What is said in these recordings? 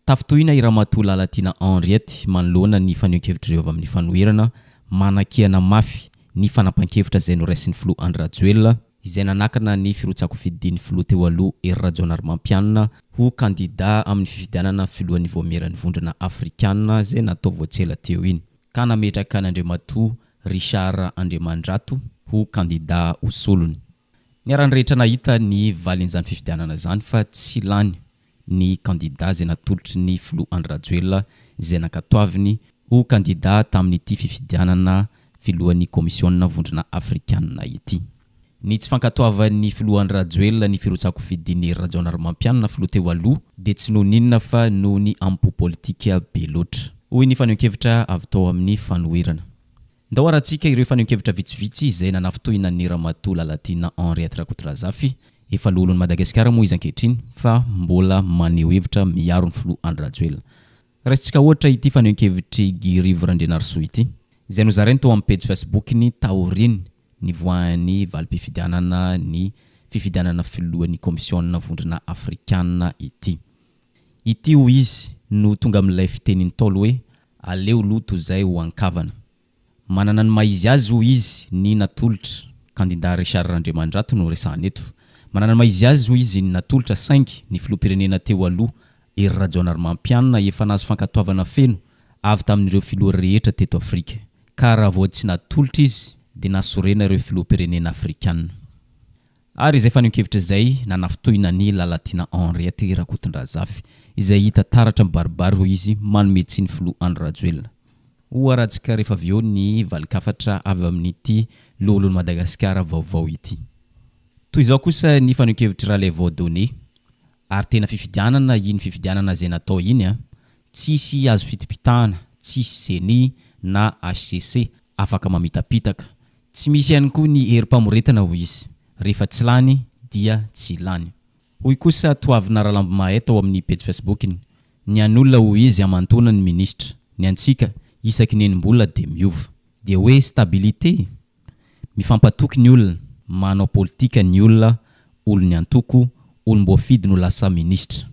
Tafitohina i Ramatoa Lalatina Henriette manoloana ny fanehoan-kevitra avy amin'ny fanoherana manakiana mafy ny fanapan-kevitra izay noraisin'ny filoha Andry Rajoelina izay nanakana ny firotsako fidin'ny filoha teo aloha Hery Rajaonarimampianina ho candidat amin'ny fifidianana filohan'ny voameran'ny vondrona afrikanina izay natao voatsela teo iny ka nametraka an'Andriamatoa Richard Andriamandrato ho candidat ho solony. Ny aran'rehetra nahita ny valin'izany fifidianana zany fa tsy lany ny candidat izay natolotry ny filoha Andry Rajoelina izay nankatoaviny ho candidat tamin'ity fifidianana filohan'ny komisiona vondrona afrikanina ity. Ny tsy fankatoavan'ny filoha Andry Rajoelina ny firotsako fidin'ny Hery Rajaonarimampianina filoha teo aloha dia tsy noho n'inona fa noho ny ampo politika be loatra. Hoy ny fanehoan-kevitra avy tao amin'ny fanoherana. Ndao aratsika ireo fanehoan-kevitra vitsivitsy izay nanafitohinan'ny Ramatoa Lalatina Henriette Rakotorazafy efa lolon'i Madagasikara moa izy ankehitriny fa mbola maneho hevitra miaro ny filoha Andry Rajoelina. Raisitsika ohatra ity fanehoan-kevitry Guy Randrianarsoa ity izay nozarainy tao amin'ny page Facebook-ny taoriny ny voan'ny valim-pifidianana ny fifidianana filohan'ny komisiona vondrona afrikanina ity. Ity ho izy no tonga amin'ilay fiteniny Ntaolo hoe aleo loto izay ho ankavana. Manana ny maizy azy ho izy ny natolotra candidat Richard Andriamandrato no resahana eto. Manana ny maizy azy ho izy ny natolotra saingy ny filoham-pirenena teo aloha Hery Rajaonarimampianina efa nahazo fankatoavana feno avy tamin'ireo filoha rehetra teto Afrika. Ka raha vao tsy natolotra izy dia nasorena ireo filoham-pirenena afrikanina. Ary izay fanehoan-kevitra izay nanafitohinan'ny Lalatina Henriette Rakotorazafy izay hita taratra mibaribary ho izy manome tsiny filoha Andry Rajoelina. Ho aratsika rehefa avy eo ny valikafatra avy amin'ity lohalon'i Madagasikara vaovao ity. Toy izao kosa ny fanehoan-kevitra Raleigh Vaudonné ary tena fifidianana iny fifidianana izay natao iny tsisy azo fitipitahana, tsisy CENI na HCC afaka mamitapitaka. Tsy misy ihany koa ny herim-pamoretana ho izy. Rehefa tsy lany dia tsy lany. Hoy kosa Toavina Ralambomahay tao amin'ny page Facebook-ny. Ny an'olona ho izy amantona ny ministra, ny antsika isaky nenim-bola dia miova. Dia hoe stabilité, mifampatoky ny olona, manao politika ny olona, olony antoko, olom-boafidy no lasa ministra.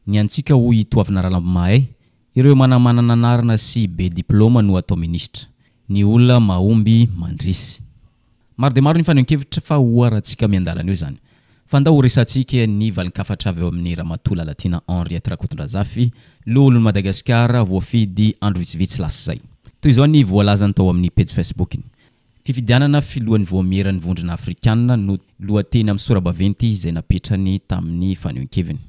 Ny antsika hoy Toavina Ralambomahay, ireo manamanana anarana sy be diplôma no atao ministra. Ny olona mahomby mandrisy. Maro dia maro ny fanehoan-kevitra fa ho aratsika miandalana eo zany. Fa ndao ho resantsika ny valikafatra avy eo amin'ny Ramatoa Lalatina Henriette Rakotorazafy, lohalon'i Madagasikara voafidy andro vitsivitsy lasa zay. Toy izao ny voalazany tao amin'ny page Facebook-ny. Fifidianana filohan'ny voameran'ny vondrona afrikanina no lohateny amin'ny sora-baventy izay napetrany tamin'ny fanehoan-keviny.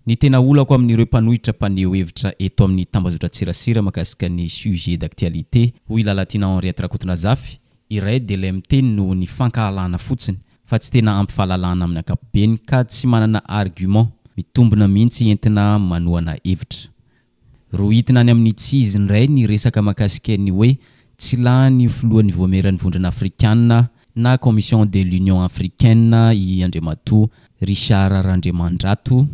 Ny tena olako amin'ireo mpanohitra mpaneho hevitra eto amin'ny tambazotra tserasera makasika ny sujet d'actualité hoy Lalatina Henriette Rakotorazafy, iray dia ilay miteny noho ny fankahalana fotsiny fa tsy tena ampifahalalana amin'ny ankapobeny ka tsy manana argument mitombona mihitsy entina manohana hevitra. Rohitina any amin'ny tsizy indray ny resaka makasika ny hoe tsy lany filohan'ny voameran'ny vondrona afrikanina na commission de l'Union africaine i Andriamatoa Richard Andriamandrato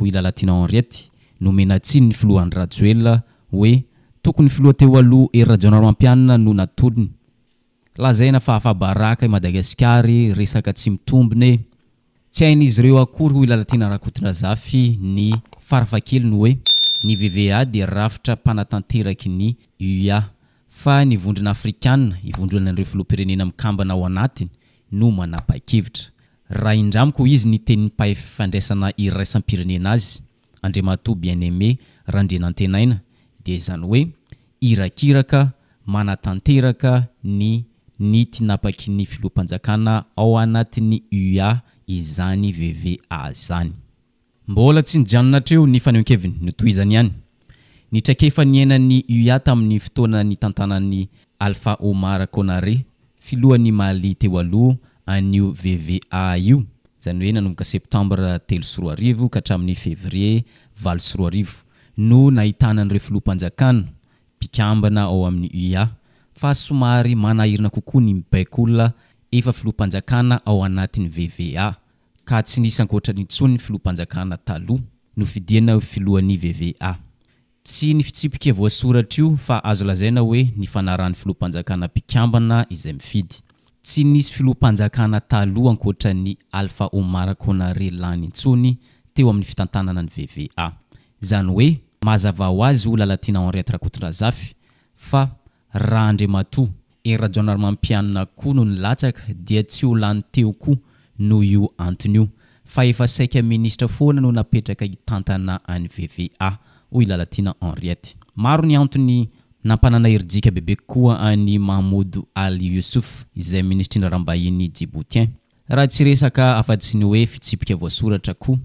hoy Lalatina Henriette nomena tsiny ny filoha Andry Rajoelina hoe tokony filoha teo aloha Hery Rajaonarimampianina no natolony. Lazaina fa afabaraka i Madagasikara resaka tsy mitombone. Tsy hain'izy ireo akory hoy Lalatina Rakotorazafy ny farafakely ny hoe ny VVA dia rafitra mpanatanteraky ny UA fa ny vondrona afrikanina ivondrona ireo filoham-pirenena mikambana ao anatiny no manapa-kevitra. Raha indramiko izy ny tenin'ny mpahay fandraisana iraisam-pirenena azy Andriamatoa bien-aimé Randrianantenaina dia izany hoe irakiraka manatanteraka ny nity napaky ny filoham-panjakana ao anatin'ny UA izany VVA zany. Mbola tsy nijanona hatreo ny fanehoan-keviny notohizany ihany. Ny traikefa niainan'ny UA tamin'ny fotoana ny tantanan'ny Alpha Omar Konaré filohan'ny Mali teo aloha an'io VVA io izany hoe nanomboka septambra 3 sy 4 arivo ka hatramin'ny février 4 sy 4 arivo no nahitana an'ireo filoham-panjakana mpikambana ao amin'ny UA fa somary manahirana kokoa ny mibaik'olona efa filoham-panjakana ao anatin'ny VVA ka tsy nisy ankoatra n'intsony ny filoham-panjakana taloha no fidiana filohan'ny VVA. Tsy ny fitsipika voasoratra io fa azo lazaina hoe ny fanaran'ny filoham-panjakana mpikambana izay mifidy. Tsy nisy filoham-panjakana taloha ankoatra ny Alpha Omar Konaré lany intsony teo amin'ny fitantanana ny VVA. Izany hoe mazava ho azy ola latina Henriette Rakotondrazafy fa raha Andriamatoa Rajonar mampianina koa no nilatsaka dia tsy ho lany teo koa no io antony io fa efa saika ministra foana no napetraka hitantana any VVA hoy Lalatina Henriette. Maro ny antony nampanana herijika bebe koa any Mahmoud Ali Youssouf izay ministra rambahiny Djiboutien. Raha tsy resaka afa-tsy ny hoe fitsipika voasoratra koa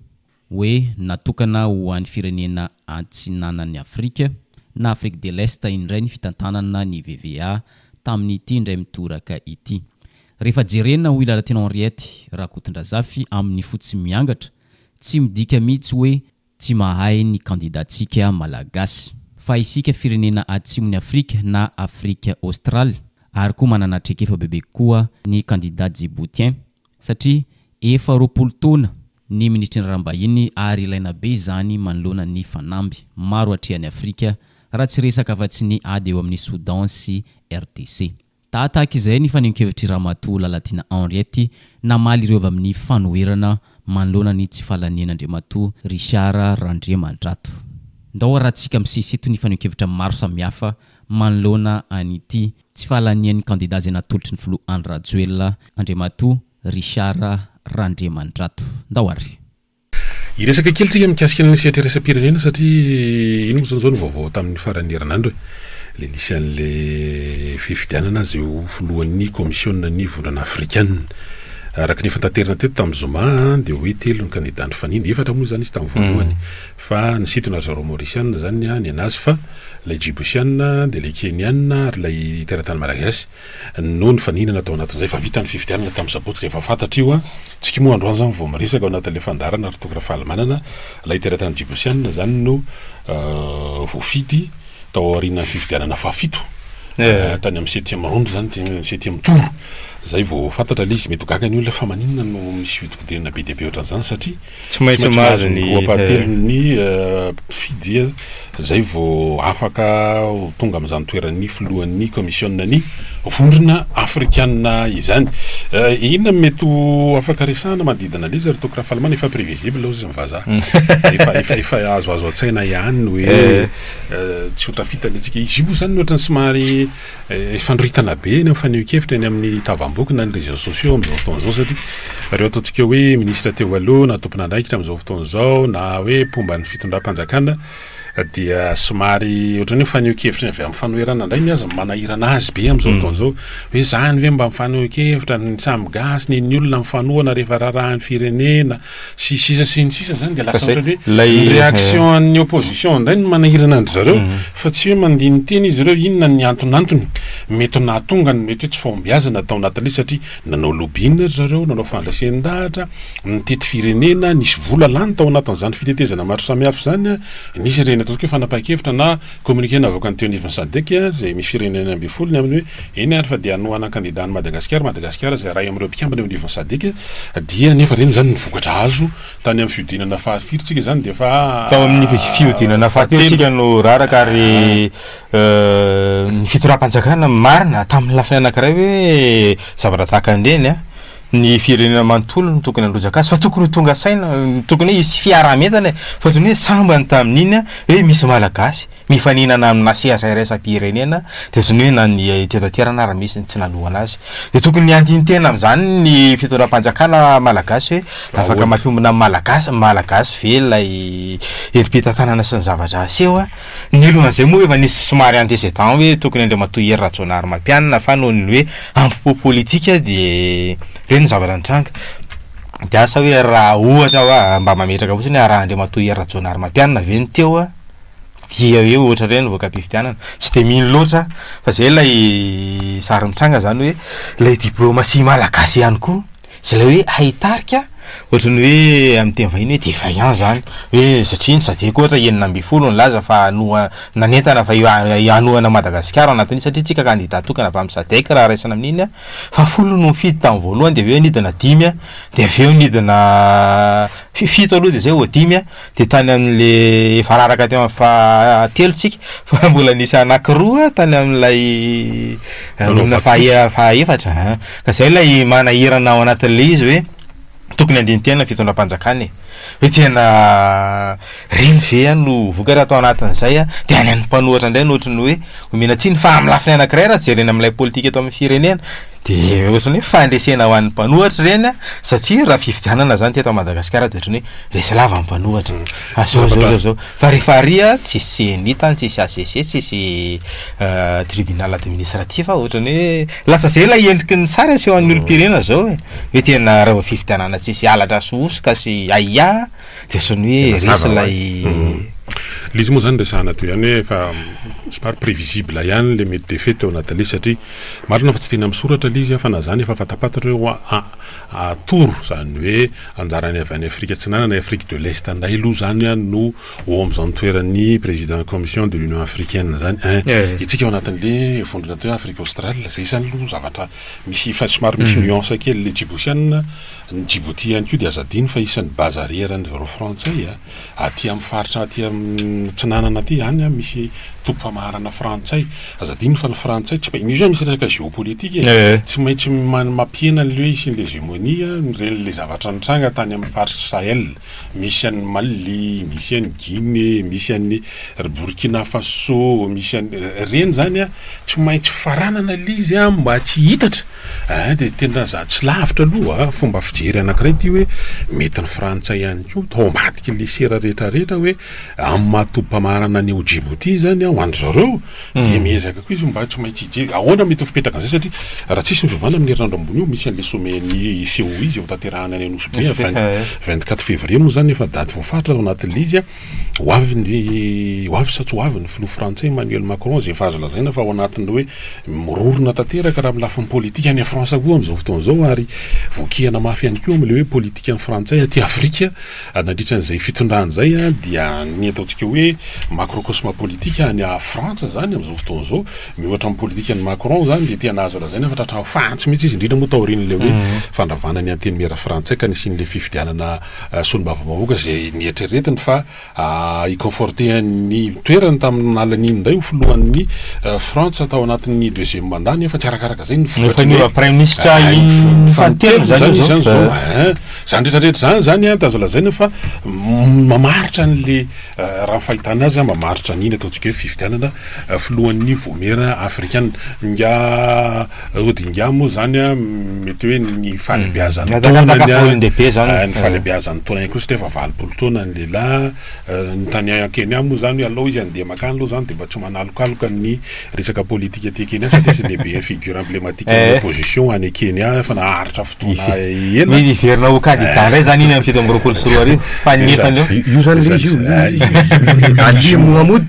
hoe natokana ho any firenena antsinanan'ny Afrika na Afrique de l'Est indray ny fitantanana ny VVA tamin'ity indray mitoraka ity. Rehefa jerena hoy Lalatina Henriette Rakotondrazafy amin'ny fotsy miangatra tsy midika mihitsy hoe tsy mahay ny kandidatsika malagasy fa isika firenena atsimon'ny Afrika na Afrika Australe ary koa manana trekefa bebe koa ny kandidat Djiboutien satria efa 20 taona ny ministra rambahiny ary ilaina be izany manoloana ny fanamby maro atrehany Afrika raha tsy resaka afa-tsy ny ady eo amin'ny Soudan sy RDC. Tahaka izay ny fanenkevitry Ramatoa Lalatina Henriette namaly ireo avy amin'ny fanoherana manoloana ny tsy falanian'Andriamatoa Richard Randriamandrato. Ndao rahantsika misesito ny fanenkevitra maro samihafa manoloana an'ity tsy falanian'ny kandidat izay natolotry ny Flo Andry Rajoelina Andriamatoa Richard Randriamandrato. Ndao ary. Iresaka kely tsika mikasika ny sehatresam-pirenena satria ino moa zao ny vaovao tamin'ny farany herinandro le nisy an'le fifidianana zay ho foloan'ny komisionna vonana africaine araka ny fantaterina teto tamin'ny Zoma dia hoe 3 ny kandidat faniny 4 moa zany izy tamin'ny voalohany fa ny sitona zaro mauricienne zany ny anazy fa lay djiboutienne dia lay kenianna ary lay teratany malagasy no ny fanina natao anatin'izay fa vita ny fifidianana tamin'ny sabotsy rehefa fantatra io tsika moa androany zany vao miresaka ao anatin'le fandarana ary tokony fahalamanana lay teratany djiboutienne zany no voafidy tao aoriana fifidianana fafito tany amin'ny 7e rondo zany 7e tour zay vao fantatra le izy mety gaga ny olona fa maninona no misy fitokodirana be deabe ohatran'izany satria tsy maintsy mahazo ny roapahatelony fidia zay vao afaka tonga amin'izany toeran'ny filohan'ny komisionna ny vondrona afrikanina izany. Inona mety afaka resahana manodidina le izy ary tokony rahafahalamana efa prévisible ao izy mivazaha efa azoazo an-tsaina ihany hoe tsy ho tafitany antsika izy io zany ohatrany somary fandroitana be ny faneho-kevitra eny amin'ny tavam-boky na ny réseaux sociaux amin'izao fotoana izao satria reo ataontsika hoe ministra teo aloha na tompon'andraikitra amin'izao fotoana izao na hoe mpomba ny fitondram-panjakana dia somary ohatrany hoe faneho-kevitra avy amin'ny fanoherana indray ny azy manahirana azy be amin'izao fotoana izao hoe zany hoe mba mifaneho-kevitra ny samby gasy ny olona mifanohana rehefa rarahan'ny firenena sy sisa sy ny sisa zany dia lasa ohatrany hoe réaction an'ny opposition indray no manahirana andry zareo fa tsy hoe mandiny teny izy ireo inona ny antonantony mety nahatonga ny mety hoe tsy fahombiazana atao anatin'le satria nanao lobbying zareo nanao fandraisan-dahatra mitety firenena nisy vola lany tao anatin'izany fitetezana maro samihafa zany nisy reny ataontsika hoe fanapa-kevitra na communiqué navaka ny teo anivon'ny SADC zay misy firenena amby folony amin'ny hoe eny ary fa dia anohana candidat Madagasikara zay ray amin'ireo mpikambana eo anivon'ny SADC dia nefa reny zany nivokatra azo tany amin'ny fiodinana fahafirotsika zany dia fa tao amin'ny fiodinana fahafirotsika no raraka ary ny fitoram-panjakana marina tamin'ny lafiny anankiray hoe zavatra tahaka andreny ny firenena manontolo no tokony androjaka azy fa tokony tonga saina tokony hoe isy fiarahametana fa tony hoe sambany tamin'iny hoe misy malagasy mifaninana amina sehatra iraisam-pirenena dia zany hoe na ny tetatierana ary misy tsy nalohana azy dia tokony ny andiny-tena amin'izany ny fitoram-panjakana malagasy hoe afaka mampiombona malagasy ve lay herim-pitantanana sy ny zavatra aseho ny lohan'izay moa efa nisy somary antécédent hoe tokony Andriamatoa Hery Rajoelina fa noho ny hoe ampo politika dia reny zavatra nitranga dia asa hoe raha ohatra mba mametraka fotsiny raha Andriamatoa Hery Rajoelina ve ny teo dia hoe ohatra reny voaka mpifidianana tsy dia mino loatra fa zay lay sary mitranga zany hoe lay diplomatie malagasy ihany koa zay lay hoe haitarika ohatrany hoe amin'ny teny vahiny hoe défaillant zany hoe satria ny SADC ohatra 9 laza fa nanentana fa anohana Madagasikara anatin'iny satria tsika kandidat tokana avy amin'ny SADC raha raisana amin'iny fa 10 no mifidy tamin'ny voalohany dia avy eo nidina 10 dia avy eo nidina 7 aloha dia zay ho 10 dia tany amin'le efa raraka teo amin'ny fahatelo tsika fa mbola nisy anankiroa tany amin'ilay lona fahaefatra ka zay lay manahirana ao anatin'le izy hoe tokony andentena fitondram-panjakany hoe tena reny ve no vokatra atao anatin'izay de any an'ny mpanohatra indray nohatrany hoe omena tsiny fa amin'ny lafiny anankiray raha jerena amin'ilay politika eto amin'ny firenena de ohatrany hoe fandresena ho an'ny mpanohatra reny satria raha fifidianana zany teto Madagasikara de ohatrany hoe resa lava amin'ny mpanohatra zao fa rehefa aria tsisy CNI tsisy ACC tsisy tribunal administratif ohatrany hoe lasa zay la endriky ny sary aseho an'ny olom-pirenena zao hoe tena raha fifidianana tsisy alatra sosoka sy aia de ohatrany hoe resa lay l'izy moa zany resahana toy ihany hoe fa somary prévisible ihany le mety défaite teo anatin'le satria marina fa tsy tena misoratra l'izy fa na zany efa fatapatatra hoe atoro zany hoe anjarany avy any Afrika Atsinana na Afrique de l'Est ndray aloha zany no ao amin'izany toeran'ny président commission de l'Union africaine zany itsika ao anatin'le vondrona toy Afrique australe zay zany aloha zavatra misy fa somary misy nuance kely le djiboutiana ny Djibouti ihany koa dia azadiny fa isan'ny base arrière ny frantsay aty amin'ny faritra aty amin'ny tsinanana aty ihany misy tompam-pamarana frantsay azadiny fa ny frantsay tsy misy misy resaka géopolitique tsy maintsy mampiena an'le sy ny hégémonie reny le zavatra nitranga tany amin'ny faritra Sahel misy an'ny Mali misy an'ny Guinée misy an'ny Burkina Faso misy an'ny reny zany tsy maintsy faranana l'izy mba tsy hitatra de tena za tsy lavitra aloha fomba fijery anankiray ty hoe mety ny frantsay ihany koa tao ambadiky le sera rehetrarehetra hoe amin'ny mahatompam-pamarana ny Djibouti zany ho an'ny zareo de miezaka koa izy mba tsy maintsy hijery ahoana mety fipetraka an'izay satria raha tsisy ny fivavahana amin'ny herinandro ambony io misy an'le sommet-ny CO izy eo tanterahana any Anosy be 24 février moa zany efa daty voafaritra ao anatin'le izy ho avy sa tsy ho avy ny filoha frantsay Emmanuel Macron zay efa azo lazaina fa ao anatin'ny hoe mirorona tanteraka raha amin'ny lafiny politika any Fransa koa amin'izao fotoana zao ary voakihana mafy ihany koa amin'le hoe politika ny frantsay aty Afrika nandritra n'izay fitondrany zay dia ny ataontsika hoe macrocosme politique any Frantsa zany amin'izao fotoana zao mihoatra amin'ny politika ny Macron zany de tena azo lazaina fa tratra fantsy mihitsy izy indrindra moa taorian'le hoe fandravana ny anteny mera frantsay ka nisy n'le fifidianana solombavam-bahoaka zay nieritreretiny fa iconforté ny toerany tamin'ny alan'iny indray ho filohan'ny Frantsa tao anatin'ny deuxième mandat nefa tsy arakaraka zay ny vokatry prime ministre fantelo zany zao zany rehetrarehetra zany tazo lazaina fa mamaritra n'le raha fahitana azy mamaritra n'iny ataontsika hoe fifidianana filohan'ny vomera africaine nga odinga moa zany mety hoe ny falebiazany taonany falebiazany taona ihany koa satria efa 20 taona ny lehilahy ny tany Kenya moa zany aloha izy andeha makany aloha zany de mba tsy manalokaloka ny resaka politika aty Kenya satria sy lehibe figure emblématique de opposition any Kenya fa naharitra fotoana ela ny iverina ho candidat ndray zany iny amin'ny fito amby roapolo sy roa arivo fa nefany io zany le izy Ali Mohamed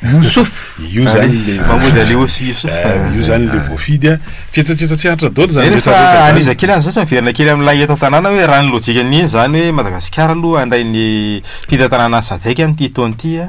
Youssouf io zany Mahmoud Ali aussi Youssouf io zany le voafidy tsetsa tsy haritra dolo zany rehefa aniza kely azy zany miverina kely amin'ilay eto tanàna hoe raha ny lojika ny zany hoe Madagasikara aloha andray ny fitantanàna sadaiky amin'ity taona ity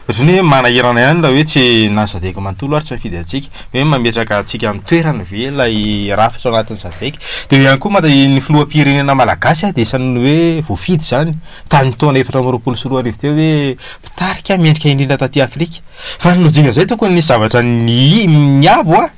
ohatrany hoe manahirana ihany raha hoe tsy nasadaiky manontolo ary tsy mifidy antsika hoe mametraka antsika amin'ny toerana ve ilay rafitra ao anatin'ny sadaiky de ihany koa ny filoham-pirenena malagasy de isany hoe voafidy zany tamin'ny taona 2024 teo hoe pitarika miendrika indrindra taty Afrika fa ny lojika zay tokony nisy zavatra niabo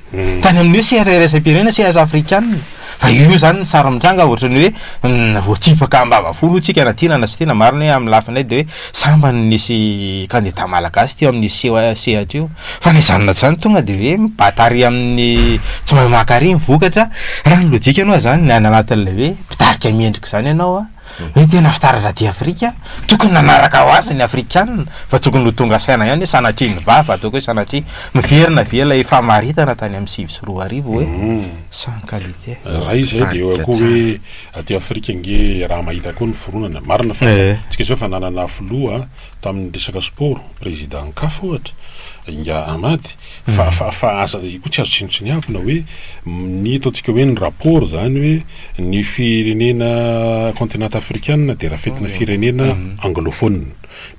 tany amin'ny hoe sehatra iraisam-pirenena sehatra afrikanina fa io zany ny sara mitranga ohatrany hoe voatsipaka ambavafolo tsika anatinana sy tena marina hoe amin'ny lafinay de hoe sambany nisy candidat malagasy teo amin'ny sehatra io fa nyzanona zany tonga de hoe mibatary amin'ny tsy mahay makary mivokatra raha ny lojika ianao zany ny anatin'le hoe pitarika miendrika zany ianao hoe tena fitaratra ty Afrika tokony nanaraka ho azy ny afrikanina fa tokony ho tonga saina ihany hoe sanatria ny vava ataoko hoe sanatria miverina ve ilay famaritana tany amin'ny 5 sy 2 arivo hoe sans qualité raha izy de eo koa hoe aty Afrika nge raha mahita koa ny foronana marina fa tsika zao fa nanana filoha tamin'ny resaka sport président Nkafo ohatra inga Amady fa aza koa tsy azo tsinotsiniavina hoe ny ataontsika hoe ny rapport zany hoe ny firenena continent africaine de raha fetina firenena anglophone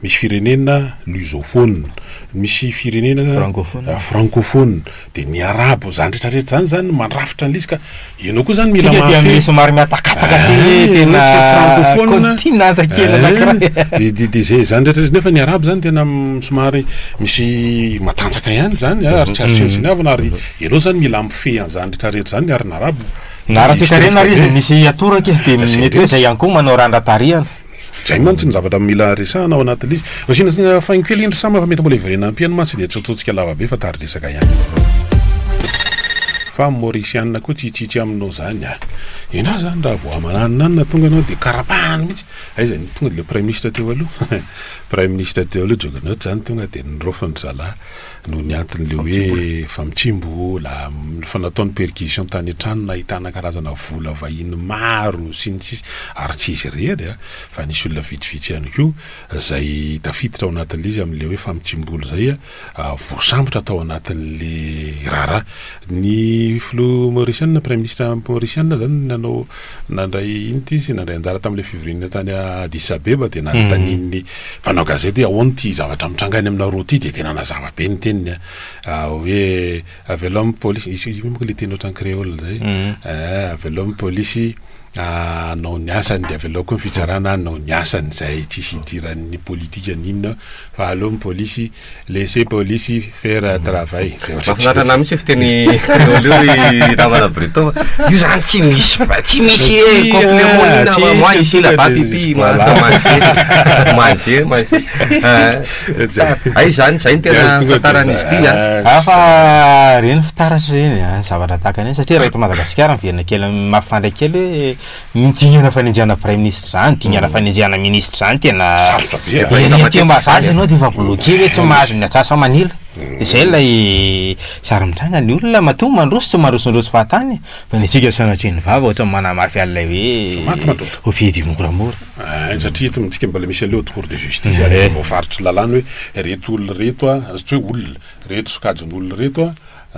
misy firenena lusophone misy firenena francophone de ny arabo zany rehetrarehetra zany mandrafitra an'izy ka ianao koa zany mila mafy somary miatakataka tena continent kely anankiray de zay zany rehetrarehetra nefa ny arabo zany tena somary misy matanjaka ihany zany ary tsy azo tsinotsiniavina ary ianao zany mila mifehy an'izany rehetrarehetra zany ary ny arabo naratekarena ry izy misy atoraka de mety hoe zay ihany koa manao randratariana zay mantsy ny zavatra mila resahana ao anatin'izy osina fahinkely indro samy fa mety mbola iverena ampiany mantsy de tsototsika lava be fa tary resaka ihany fa Mauritianina koa tsitsitsy aminao zany ina zany raha vao amananina tonga anao de karapahany mihitsy aiza ny tonga de le prime ministre teo aloha prime ministre teo aloha Joganoth zany tonga de nirofony zala no ny anton'le hoe famitsimbo la fa nataony perquisition tany an-trano nahitana karazana vola vahiny maro sy ny sisy ary tsy izy rery fa nisy olona vitsivitsy ihany koa zay tafiditra ao anatin'le izy amin'le hoe famitsimboly zay voasambotra tao anatin'le rara ny flo Mauritianina prime ministre Mauritianina zany nanao nandray inty izy nandray anjara tam'le fivirina tany Addis Abeba de nanotaniny mpanao gazety ahoana ty zavatra mitrangany amina roa ty de tena nazava be ny teniny hoe avec l'homme police izy moka le teny ohatran'ny créole zay avec l'homme police nao ny asany de avy laoko ny fitsarana nao ny asany zay tsisy idiran'ny politika ninona fa l'homme police laisser police faire travail mahafinarana mihitsy fiteny créole namana breton io zany tsy misy complément moi ici là-bas pipi manger ay zany zay ny tena fitaran'izy ty fa reny fitaratra reny zavatra tahaka any satria raha eto Madagasikara miverina kely mafandray kely hoe mitingana fanenjana prime ministre zany tingana fanenjana ministre zany tena mbazazy anao de fa bloqué hoe tsy mahazo ny atsasa manila de zay lay sary mitranga ny olona mato mandroso tsy marosondroso fahatany fa ny tsika sanatreny vava ohatra manamafy alay hoe opiedy moramora satria eto mitsika mbola misy aleo cour de justice ary voafaritra lalàna hoe reto olona reto satria hoe olona reto sokajin'olona reto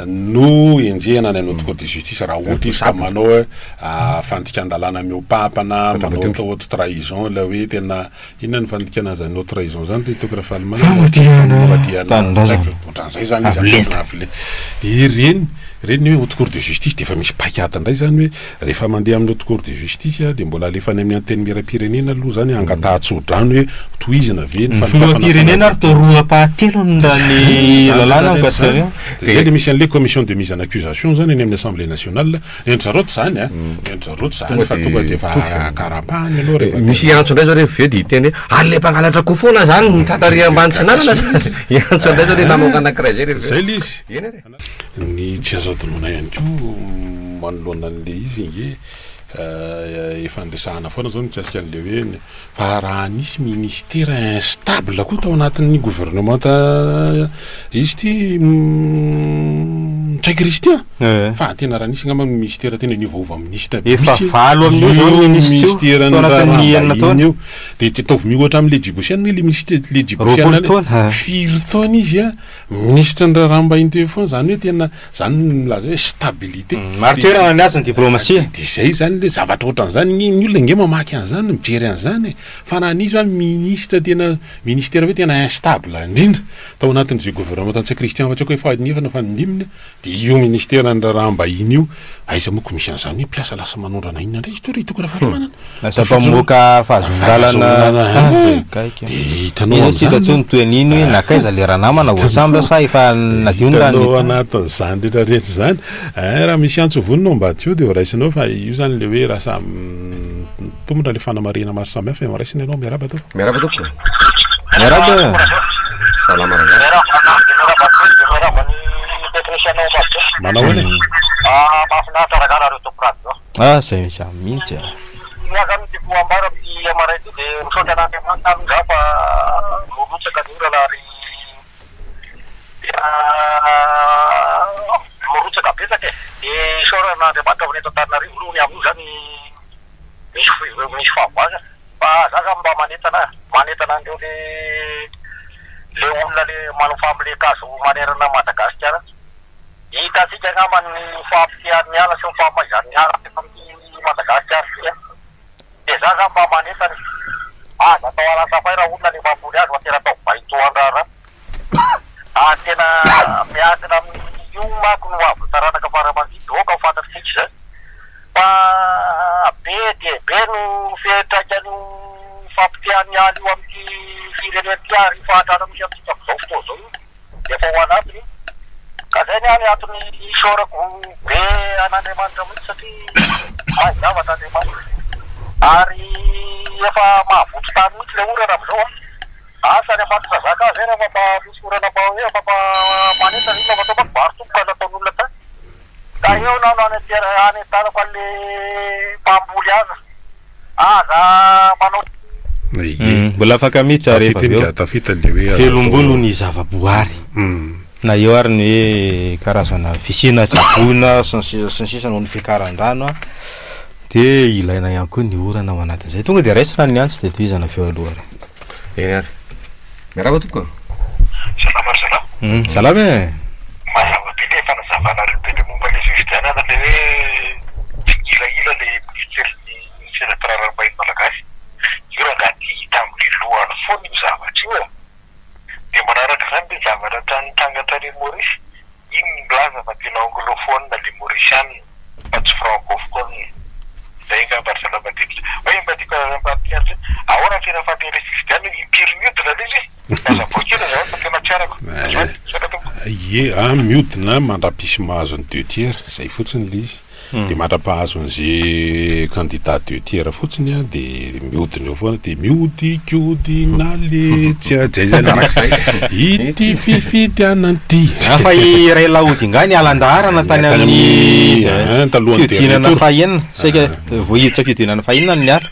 no enjehana ny anao cour de justice raha ohatra izy ka manao fandikan-dalàna miopapana manao haute trahison la hoe tena inona ny fandikana zany haute trahison zany hitako raha fahalamanaohatran'izay zany izy de reny hoe haute cour de justice de efa misy pakata indray zany hoe rehefa mandeha amin'ny haute cour de justice de mbola alefany amin'ny anteny miram-pirenena aloha zany angatahatsodrano hoe toizina ve ny firenena ary toroa-pahatelo ny lalàna mikasika zay le misy an'le commission de mise en accusation zany eny amin'ny assemblée nationale endry zany zany fa tonga de efa karapahany aloha rehefa misy antso indray zao re vedy hiteny hoe ary le mpangalatra kofoana zany ny tatary ambany tsy nanana zany antso indray zao re namoaka anankiray zay re zay le izy ny tsy azo adonona ihany koa manoloana an'le izy inge efa andresahana foana zao nitsasika an'le hoe fa raha nisy ministère instable koa tao anatin'ny gouvernement izy ty tsaiky Christian fa tena raha nisy ngamba ministère tena niovaova ministre efa valo amin'io zao ministère io de taovy miohatra am'le Djiboutiana le ministre le Djiboutiana firy taona izy ministre ndrarambahiny teo foana zany hoe tena zany milaza hoe stabilité maro toerana ny asany diplomatie de zay zany le zavatra ohatran'izany ny olona nge mamaky an'izany mijery an'izany fa raha nisy zany ministre tena ministère hoe tena instable indrindra tao anatin'izay gouvernement tantsa Christian fa tsy hoe fahanefa na fanindimina de io ministère ndrarambahiny io aiza moa misy an'izany hoe piasa lasa manondrana inona indray izy hitako raha falamanana lasa mpamoaka fahazongalana hitanao sitatsy nytoeniny hoe nakaiza le raha namana voasamby sa efa nadiondranao anatin'izany rehetrarehetra zany raha misy antso vononao mba teo de raisinao fa io zany le hoe raha samy tombona le fanamarena maro samy hafa raisina ianao miaraba to miaraba manao hoe zay misy mihitsy morotsaka betsaka de soran'Andriamanitra avy eto Antananarivo aloha ny amin'io zany misy fahavoazana fa zaka mba manentana andreo le olona le manao famoleka-kazo manerana Madagasikara hitantsika ngamba ny fahampitian'ny ala sy ny fahamaizan'ny ala efa amin'ny Madagasikara sia de zaka mba manentana atao alasafay raha olona le mamboly azy fa tena atao baitoandrara tena miadina amin'io mako no avy taranaka faramandidoka ho fantatsika zay fa be de be no fetraikany fampitian'ny ala io amin'ny firenen'ty fahatrana misy amintsika zao fotoa zao efa ho anatiny ka zay ny any antony isorako be an'Andriamanitra mihitsy satria mahazavatra Andriamanitra ary efa mahavoto tany mihitsy le orana am'izao asa ny afatozazaka azy rehefa misy orana manentana iny lafa atao mbarotomboka nataon'olona tany ka eo nano anentanako an'le mpamboly aza manao mbola afaka miditra rehefa felombolo ny zavaboary na eo ary ny hoe karazana fisina tsaboina snsisa no ny fiakaran-drano de ilaina ihany koa ny orana ao anatin'izay tonga de raisy raha ny antso de toizana feo aloha ary eny ary miarava toko salama e mazava be le fanazavanareo tele momba le fifidianana le hoe ilaila le ministery senatrararabahiny malagasy io angaty hita amin'ny lohany foana io zavatra io de manaraka zany le zavatra tanytangatra le Maurice iny milaza fa tena anglophone le mauricianina fa tsy francophone zay ngambary salamatety hoe mbatika mbapiatsy ahora tena fampiele fifidiana impiry-miodina le izy mazavokena zao fa tena tiarako miodina mandrapisy mahazo ny 2 tiers zay fotsiny le izy de mandrapahazo an'izay candidat 2 tiers fotsiny a de miodina eo foana de miody kiody na le tsy ajaizana ity fifidiananty afa iray laody ngany alandarana tany amin'ny fiodinana fahenina saika voahiditra fiodinana fahenina ny ary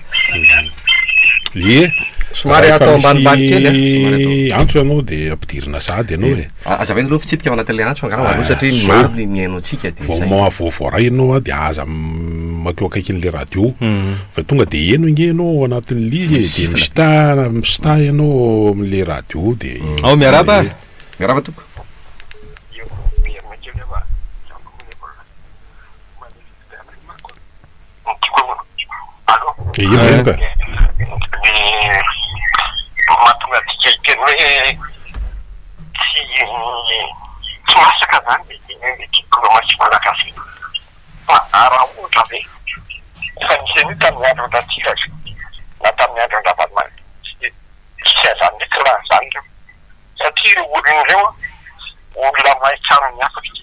ie somary atao ambanimbany kely antso ianao de ampidirina sady ianao e azavainy aloha fitsipika ao anatin'le antso angamba aloha satria maro ny miaino antsika voavoray ianao a de aza makeo akaikin'le radio fa tonga de eno igny ianao ao anatin'le izy de misita ianao am'le radio de ao miaraba toko mahatonga atika hiteny hoe tsy masaka zany le diplomatie malagasy fa raha ohatra ve efa nisy an'io tamin'ny andro andatsika na tamin'ny andro andravanomanitra tsy azany ndraiky raha zany reo satria olon'ireo olona mahay tsara ny Afrika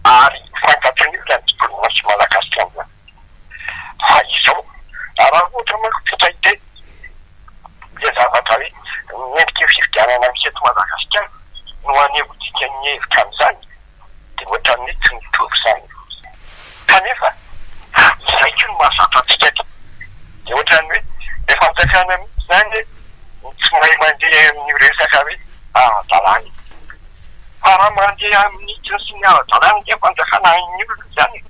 ary fantatran'io zany diplomatie malagasy amina fa izao raha ohatra manko fitaite dia zavatra hoe mendrika fifidianana misy eto Madagasikara no anevodika ny hevitra amin'izany dia ohatra ny tsy mitovy izany kanefa izay ko no mahazatra antsika ty dia ohatra ny hoe efa njakana mihitsy zany hoe tsy mahay mandeha amin'ny resaka hoe ara-dalàna fa raha mandeha amin'ny sy ny ara-dalàna dia fanjakana ny olona izany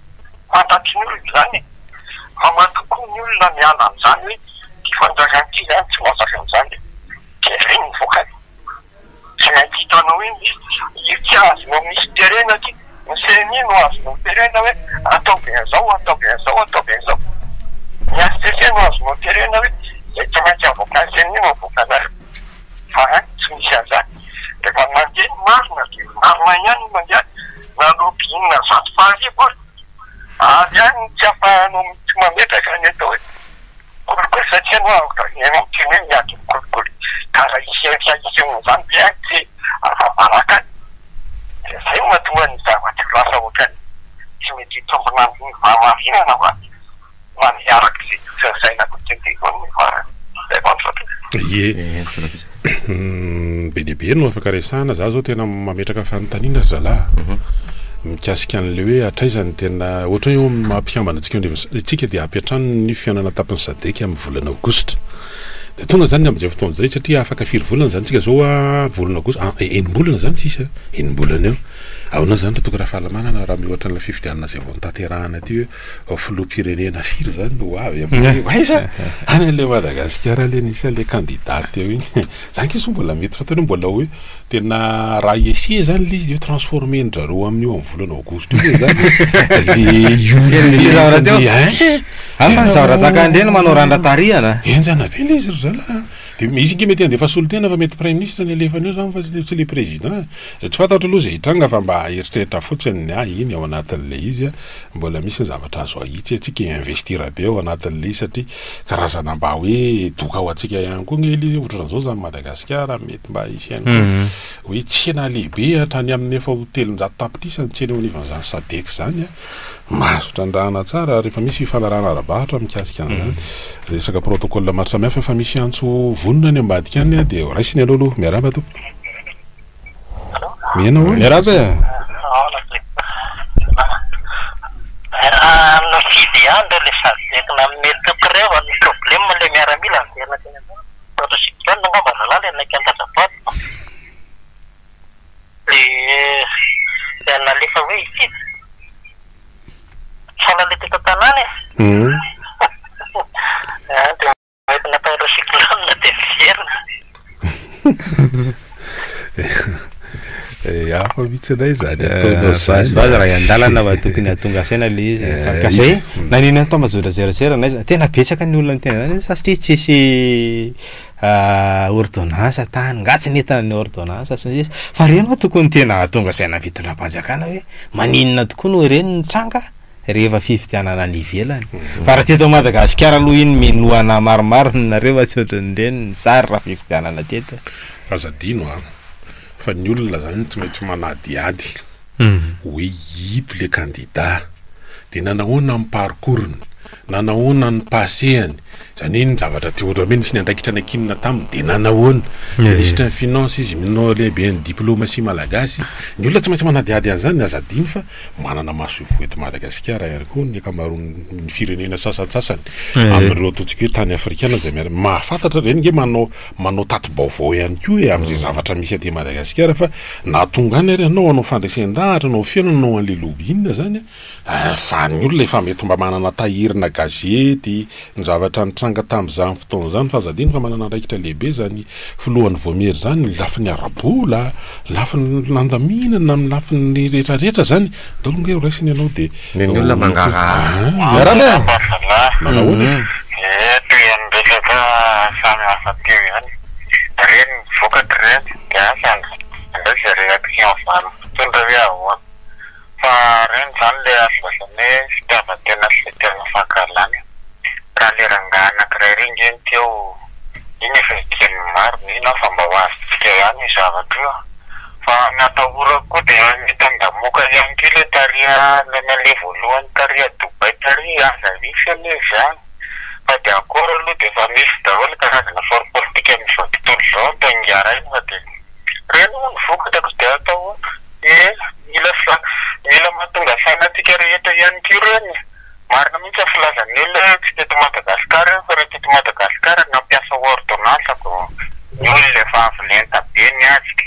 fantatry ny olona izany fa matokoa ny olona miala amin'izany hoe fanjakan'ity zany tsy masaka amin'izany dia reny ny voakany tsy maintsy hitanao hoe io tsy azonao misy terena ty miseny no azonao terena hoe atao be an'izao atao be an'izao atao be an'izao ny asese no azonao terena hoe zay tsy maintsy avoakany seny no avoakanareo fa tsy misy an'izany rehefa mandeha marina de marina ihany mandeha nalobinina zato faharivo ary ihany tsy afahanao tsy mametraka ny atao hoe kolikoly satria no ianao teny hoe miady kolikoly karaha isyzany be any tsy afabaraka de zay mahatonga ny zavatra lasa ohatrany tsy mety tombona amin'ny vamarinana fa maniaraka zay sainako tentekoany farany zay vantsatra be deabe no afaka resahana za zao tena mametraka fanontaniana zalahy mikasika an'le hoe atraizany tena ohatra io mampiambana tsika de ampiatrano ny fianana tapiny sadeky amin'ny volana aogositra de tonga zany amin'izay fotoana zay satria afaka 4 volana zany tsika zao volana aogositra enimbolana zany tsisa enimbolana eo aona zany toko raha fahalamana raha mihoatra ny fifidianana zay vao nitanterahana ty hoe filoham-pirenena 4 zany no avy aiza any an'le Madagasikara le nisy an'le candidat eo iny zany keso mbola mety fa tena mbola hoe tena raha iesie zany le izy de transformer ndraro amin'io amin'ny volana aogositra io zany le zavatra-takandreny manao randra-tariana enjana be le izy ry zala de izy inge mety andefa solo tena fa mety prime ministre ny elefany io zany fa tsy le président tsy fantatro aloha zay hitranga fa mba mba eritreritra fotsiny iny ao anatin'le izy mbola misy ny zavatra azo ahitsy atsika investira be ao anatin'le izy satria karazana mba hoe doka ho atsika ihany koa ngely ohatran'izao zany Madagasikara mety mba isy ihany koa hoe tsena lehibe hatrany amin'ny efa ho 300 tapitrisa ny tsena eo anivan'izany Sadek zany mahazo trandrahana tsara rehefa misy fifanarahana ara-bahatra mikasika an'izany resaka protocole maro samihafa efa misy antso vonona ny ambadika any dia raisiny aloha aloha miaraba to mianao miaraba no fidy andro le sadekina mety preuve ny problème le miaramila averina teny toto sikany ngamba zalala enaiky antatrapaty le nalefa hoe ifidy sola le teto tanany mety natao recyclone na dia fierina afa vitsinay zany ataonao zany vaza raha andalana va tokony atonga saina le izy fakasay nanina tao mazorazerasera nay tena betsaka ny olona tena zany satria tsisy ordonnance tany ngatsy netana ny ordonnance satria fa reno tokony tena atonga saina fitondram-panjakana hoe maninona tokoa no reny ny tranga rehefa fifidianana ny ivelany fa raha teto Madagasikara aloha iny minoana maromaro nareo tsy ohatran'ny reny ny sary raha fifidianana teto fazadino fa ny olona zany tsy maintsy manadiady hoe ito le candidat dia nanahoana ny parcourny nanahoana ny passeany zany iny zavatra ty ohatra hoe nisy ny andraikitra nakinina taminy dia nanahoana ministre ny finance izy minao lehibe ny diplomatie malagasy ny olona tsy maintsy manadiady an'izany ny azadiny fa manana maso voety Madagasikara ihany koa ny akamaroany firenena sasatsasany amin'ireo ataontsika hoe tany afrikana zay mahafantatra reny nge manao tato-baovao ihany koa hoe amin'izay zavatra misy aty Madagasikara fa natonga any ary anao anao fandraisan-dahatra anao fiainana anao an'le lobbyina zany fa ny olona efa mety mba manana tahirina gazety ny zavatra nitranga tamin'izany fotoana zany fa azadiny fa manana andraikitra lehibe zany filohan'ny voamery zany ny lafin'ny arabola lafin'ny landaminana amin'ny lafin'ny rehetrarehetra zany dolonge raisiny ianao dia ny olona mangaga manahoana toy any resaka samy hafa teo ihany reny vokatra reny dia asany ndray zay réaction zany tondra hoe ahoana fa reny zany le azobazany hoe fitiavan-tena sy le tena fankalany raha le rangaha anankiray reny ngeny teo iny efa ikeny maro ina fa mba ho azontsika ihany zavatra io fa natahora koa dia mety andamoka ihany keo le taria nale voalohany taria Dubai taria aza visy ane zany fa dia akory aloha dia efa misy daholo karazana for politika amin'izao tontolo zao tangara iny fa dia reny moa ny vokatako dia atao mila mahatonga sainatsika rehetra ihany keo reny marina mihitsy filazan'ny olona tsy teto Madagasikara fa raha teto Madagasikara nampiasa ordonnance ko ny olona efa avolenta be ny azika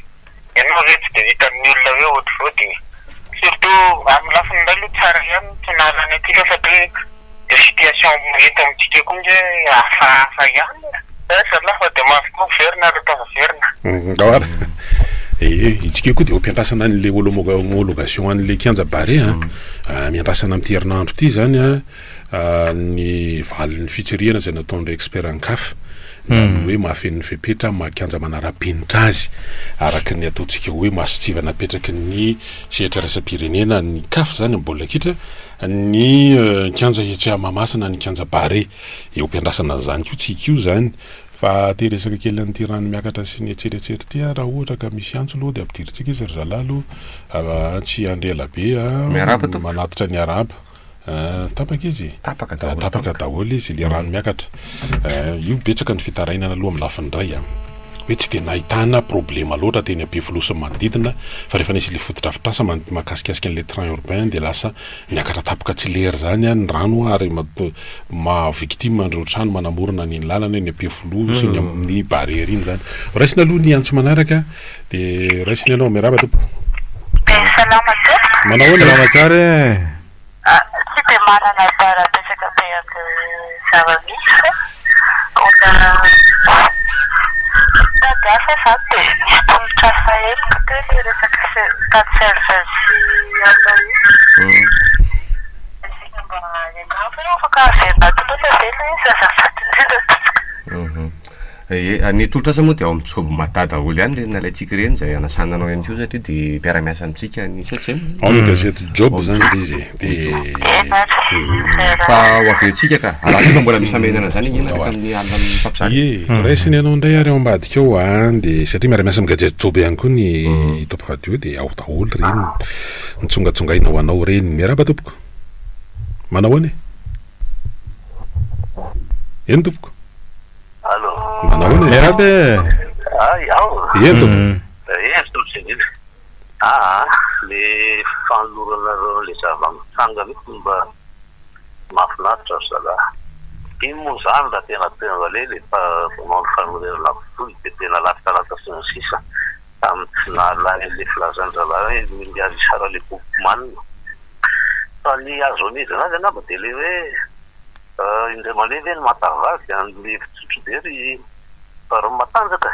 ianao hoe tsy dia hitan'ny olona hoe ohatr'izao dia surtout amin'ny lafiny ndray aloha tsara ihany tsinalany atsika satria dia situation eto amintsika koa nge hafahafa ihany zalahy fa dia mahafokoa verina rehefa verina ngawara itsika koa dia hompiandrasana an'le homologation an'le kianja bare miandrasana amin'ity herinandro ity zany ny valin'ny fitsiriana zay nataon'le expert ankafy hoe mahafen'ny fepetra makianja manara-penitra azy araka ny ataontsika hoe mahasotsivana petraky ny sehatra rasa-pirenena ny kafy zany mbola kitra ny kianja hetrea mamasina ny kianja bare hompiandrasana zany ko tsika io zany fa te resaka kely an'ity rano miakatra sy ny etseritsery ty raha ohatra ka misy antso aloha dia ampidiritsika izy ry zalalo tsy andrela be manatitra ny araba tapaka izy tapaka daholo izy le rano miakatra io betsaka ny fitarainana aloha amin'ny lafiny ray hoe tsy dia nahitana problema loatra teny am-pefilo sy manodidina fa rehefa nisy le fotodrafitrasa mahakasikasika an'le train urbain dia lasa miakatra tapaka tsy lery zany ny rano ary mavictime andreo trano manamorona ny lalana ny am-pefilo sy ny amin'ny barrière iny zany raisina aloha ny antso manaraka dia raisiny anao miaraba tompo manao tsara tsy dia manana bara-betsaka be ako zava-misy Dasa sabe, está saindo porque ele está certo assim, Ny tolotrasa moa dia ao amin'ny tsobo matà daholo ihany le nalaitsika reny zay anasananao ihany koa satria dia mpiara-miasa amintsika ny satsia ao amin'ny gazety job zany le izy dia fa ho avetsika ka alafa mbola misy amenana zany iny afaka amin'ny alina amin'ny fampisany raisiny ianao indray ary ao ambadika ao dia satria miara-miasa amin'ny gazety job ihany koa ny topo radio dia ao daholo reny nitsongatsongaina ho anao reny miaraba tompoko manao any eny tompoko manao any miaraba eny tompoko le fanoloranareo le zava-mitsanga mihitsy mba mahafinaritra zalahy iny moa zany raha tena tena le manao fanolorana voly dia tena lafitalata sy ny sisa amin'ny tsy nahalany le filazan-dralahy hoe mindiazy sara le bokomanina fa ny azonizy anazy anamba dia le hoe indray malevy ny matavazy an'le fitsotsodery faro matanjaka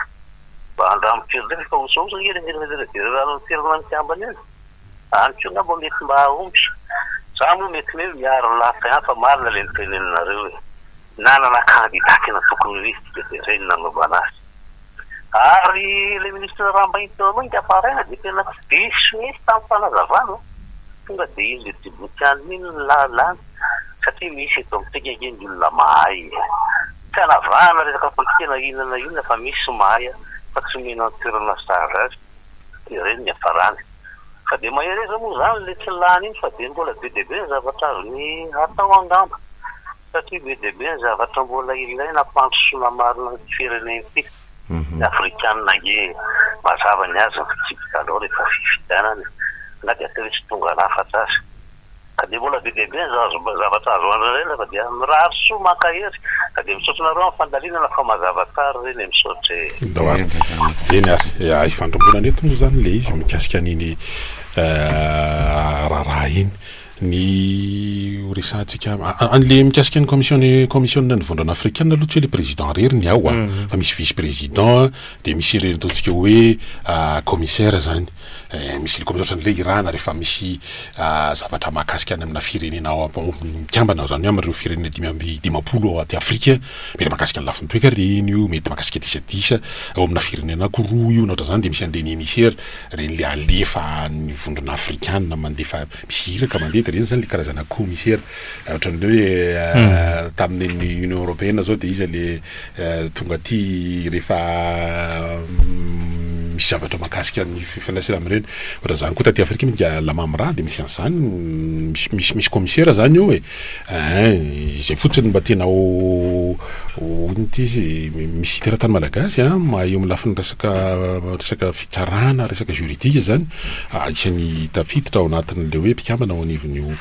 mba andramikely le fa ososa erenyerenyerenyerenana mitiambany eny anyko ngamba mety mba omby za moa mety hoe miaro lafa ihany fa marina le nitenenonareo hoe nanana kandidakina tokony misy dia zay ny nanaovana azy ary le ministre Rambaito moa ingaparana dia tena tsy diso misy tamin'ny fanazavana tonga dia izy le dibotiany iny ny lalana satria misy eto amintsika eny olona mahay tsy hanavahana resaka politika na inona fa misy mahay fa tsy mihena ny toerana sara azy dia reny ny afarany fa dia mahereza moa zany le tsy lany iny fa dia mbola be dia be ny zavatra azony atao angamba satria be dia be ny zavatra mbola ilaina ampandrosoana marina ny firenen'ity ny afrikanina nge mazava ny azy ny fitsipika alao rehefa fifidianany na dia tena tsy tonga lafatra azy ka dia mbola be dia be ny zavatra azo anarena fa dia mirary soa makahery ka dia misaotranareo amin'ny fandalinana fa mazava tsara reny misaotra eny ary ifandrombonana eto moa zany le izy mikasika an'iny raharaha iny ny resantsika an'le mikasika ny commissionna ny vondrana africaine aloha tsy hoe le président rery ny ao fa misy vice président dia misy ireny ataontsika hoe commissaire zany misy le commissaire le irana rehefa misy zavatra mahakasika any amina firenena ao mikambana zany hoe amin'ireo firenena dimapolo ao aty Afrika mety mahakasika ny lafiny toeka reny io mety mahakasika disadisa ao amina firenena anakoroa io na ohatra zany dia misy an'le ny émissaire reny le alefa ny vondrana africaine mandefa misy hiraka mandeha reny zany le karazana commissaire ohatran'le hoe tamin'ny Union européenne zao dia izy le tonga ty rehefa misy zavatra mahakasika ny fifandraisana amin'ireny ohatra zany koa taty Afrika dia lamamiraha dia misy an'izany misy commissaire zany eo izay fotsiny mba tena ty misy teratany malagasy mahay amin'ny lafiny resaka fitsarana resaka juridique zany isan'ny tafiditra ao anatin'le hoe mpikambana ao anivon'io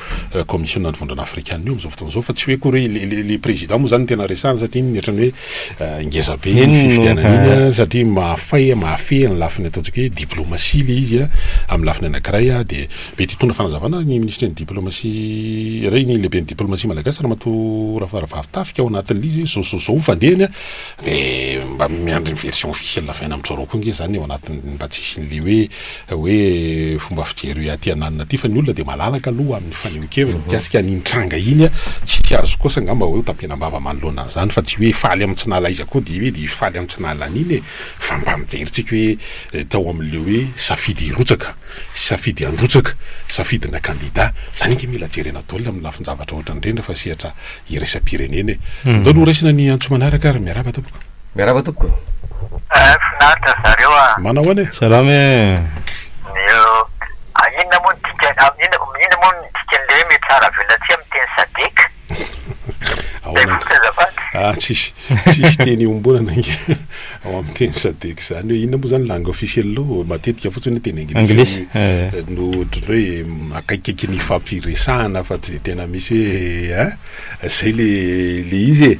commission ny vondrana africaine io am'izao fotoan'izao fa tsy hoe koa hoe le président moa zany tena resany satria iny ohatrany hoe ngeza be ny fifidianana iny satria mahafehy ny lafiny ataontsika hoe diplomatie le izy amin'ny lafiny anankiray dia mety hitondra fanazavana ny ministre ny diplomatie reny lehibe ny diplomatie malagasy raha mato rafaravavitafika ao anatin'le izy zao fandehany dia mba miandry ny version officielle lafaina amin'izao koa nge zany ao anatiny mba tsisin'le hoe fomba fijery aty ananina aty fa ny olona dia malalaka aloha amin'ny fanehoan-kevitra mikasika nintranga iny tsy azo kosa ngamba hoe tampiana-bava manoloana an'izany fa tsy hoe faly amin'ny tsinala izy koa dia hoe dia faly amin'ny tsinalany iny fa mba mijeritsika hoe tao amin'le hoe safidy irotsaka safidy androtsaka safidina candidat zany inge mila jerena daolina amin'ny lafiny zavatra ohatran'ireny fa sehatra iraisam-pirenena ndao no raisina ny antso manaraka ary miaraba tompoko finaritra zareo manao any salama inona moa inona moa ny tikan'le hoe mety tsara velatsia amin'ny teny sadeka tsisy teny ombonana nge ao amin'ny teny sadeka zany hoe inona moa zany langue officielle lo matetika fotsiny hoe teny anglisy no ohatry hoe akaikaiky ny fampiresahana fa tsy de tena misy hoe zay le izy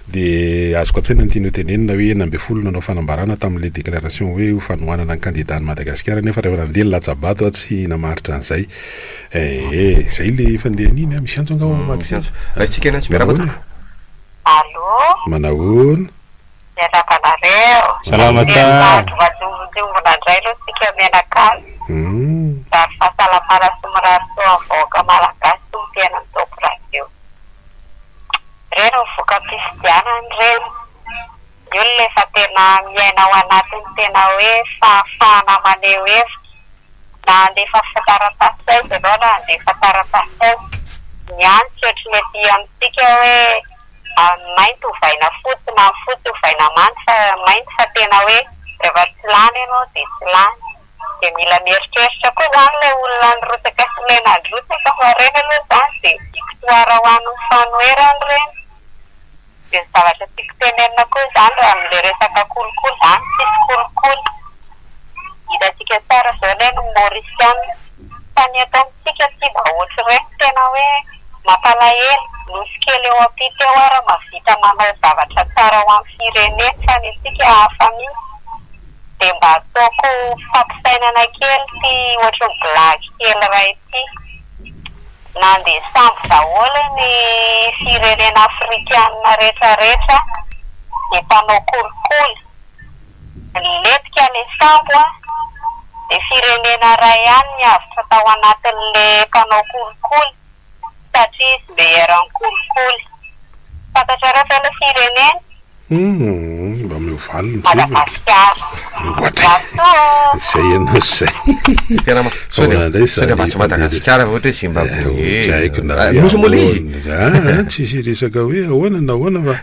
dia azoko an-tsaina ny tiany hotenenina hoe 9 nanao fanambarana tamin'le déclaration hoe fanohanana ny candidat ny Madagasikara nefa rehefa nandeha ny latsabato tsy namaritra an'izay zay le fandehany iny misy antso angao raitsika anazy miarabana allo manahoana miarabanareo salama tsara vadovondovona indray aloha tsika mianakalo ary fahasalamana sy mirary soa avoaka malagasy tompena ny topo radio reno mivoaka mpifidianany reny firenena ao anatiny tena hoe fahafahana maneho hevitra na andefa fataratasy aiza ianao na andefa taratasy aiza ny antitra ohatrany aty amintsika hoe mainty hovaina fotsy na fotsy hovaina mainty fa tena hoe rehefa tsy lany ianao dia tsy lany dia mila mieritreritra koa zany ilay olona nyrotaka sy ilay nandrotaka fa reny aloha zany dia victoire ho an'ny fanoherany reny dia ny zavatra tiako tenenina koa zany raha amin'ilay resaka kolokolo zany tsisy kolokolo hitantsika tsara zao ilay ny Mauriciana fa ny eto amintsika tsy mba ohatry reny tena hoe mampalahelo nosy kely eo ampita eo ara mavita manao zavatra tsara ho amin'ny firenena fa ny antsika hafa mihitsy dia mba ataoko fampisainana kely ty ohatry ny blagy kely raha ity na ndeha sambo daholo ny firenena afrikanina rehetrarehetra dia mpanao kolikoly letika ny sambo dia firenena ray ihany miavitra tao anatin'ilay mpanao kolikoly satria izy mbe eran'ny kolikoly fantatra raha fa ilay firenena mba miovalony Madagasikara zay ianao zay tena masodravatry Madagasikara ohatra hoe Zimbabwe haiko nosy mola izy tsisy resaka hoe ahoana na ahoana fa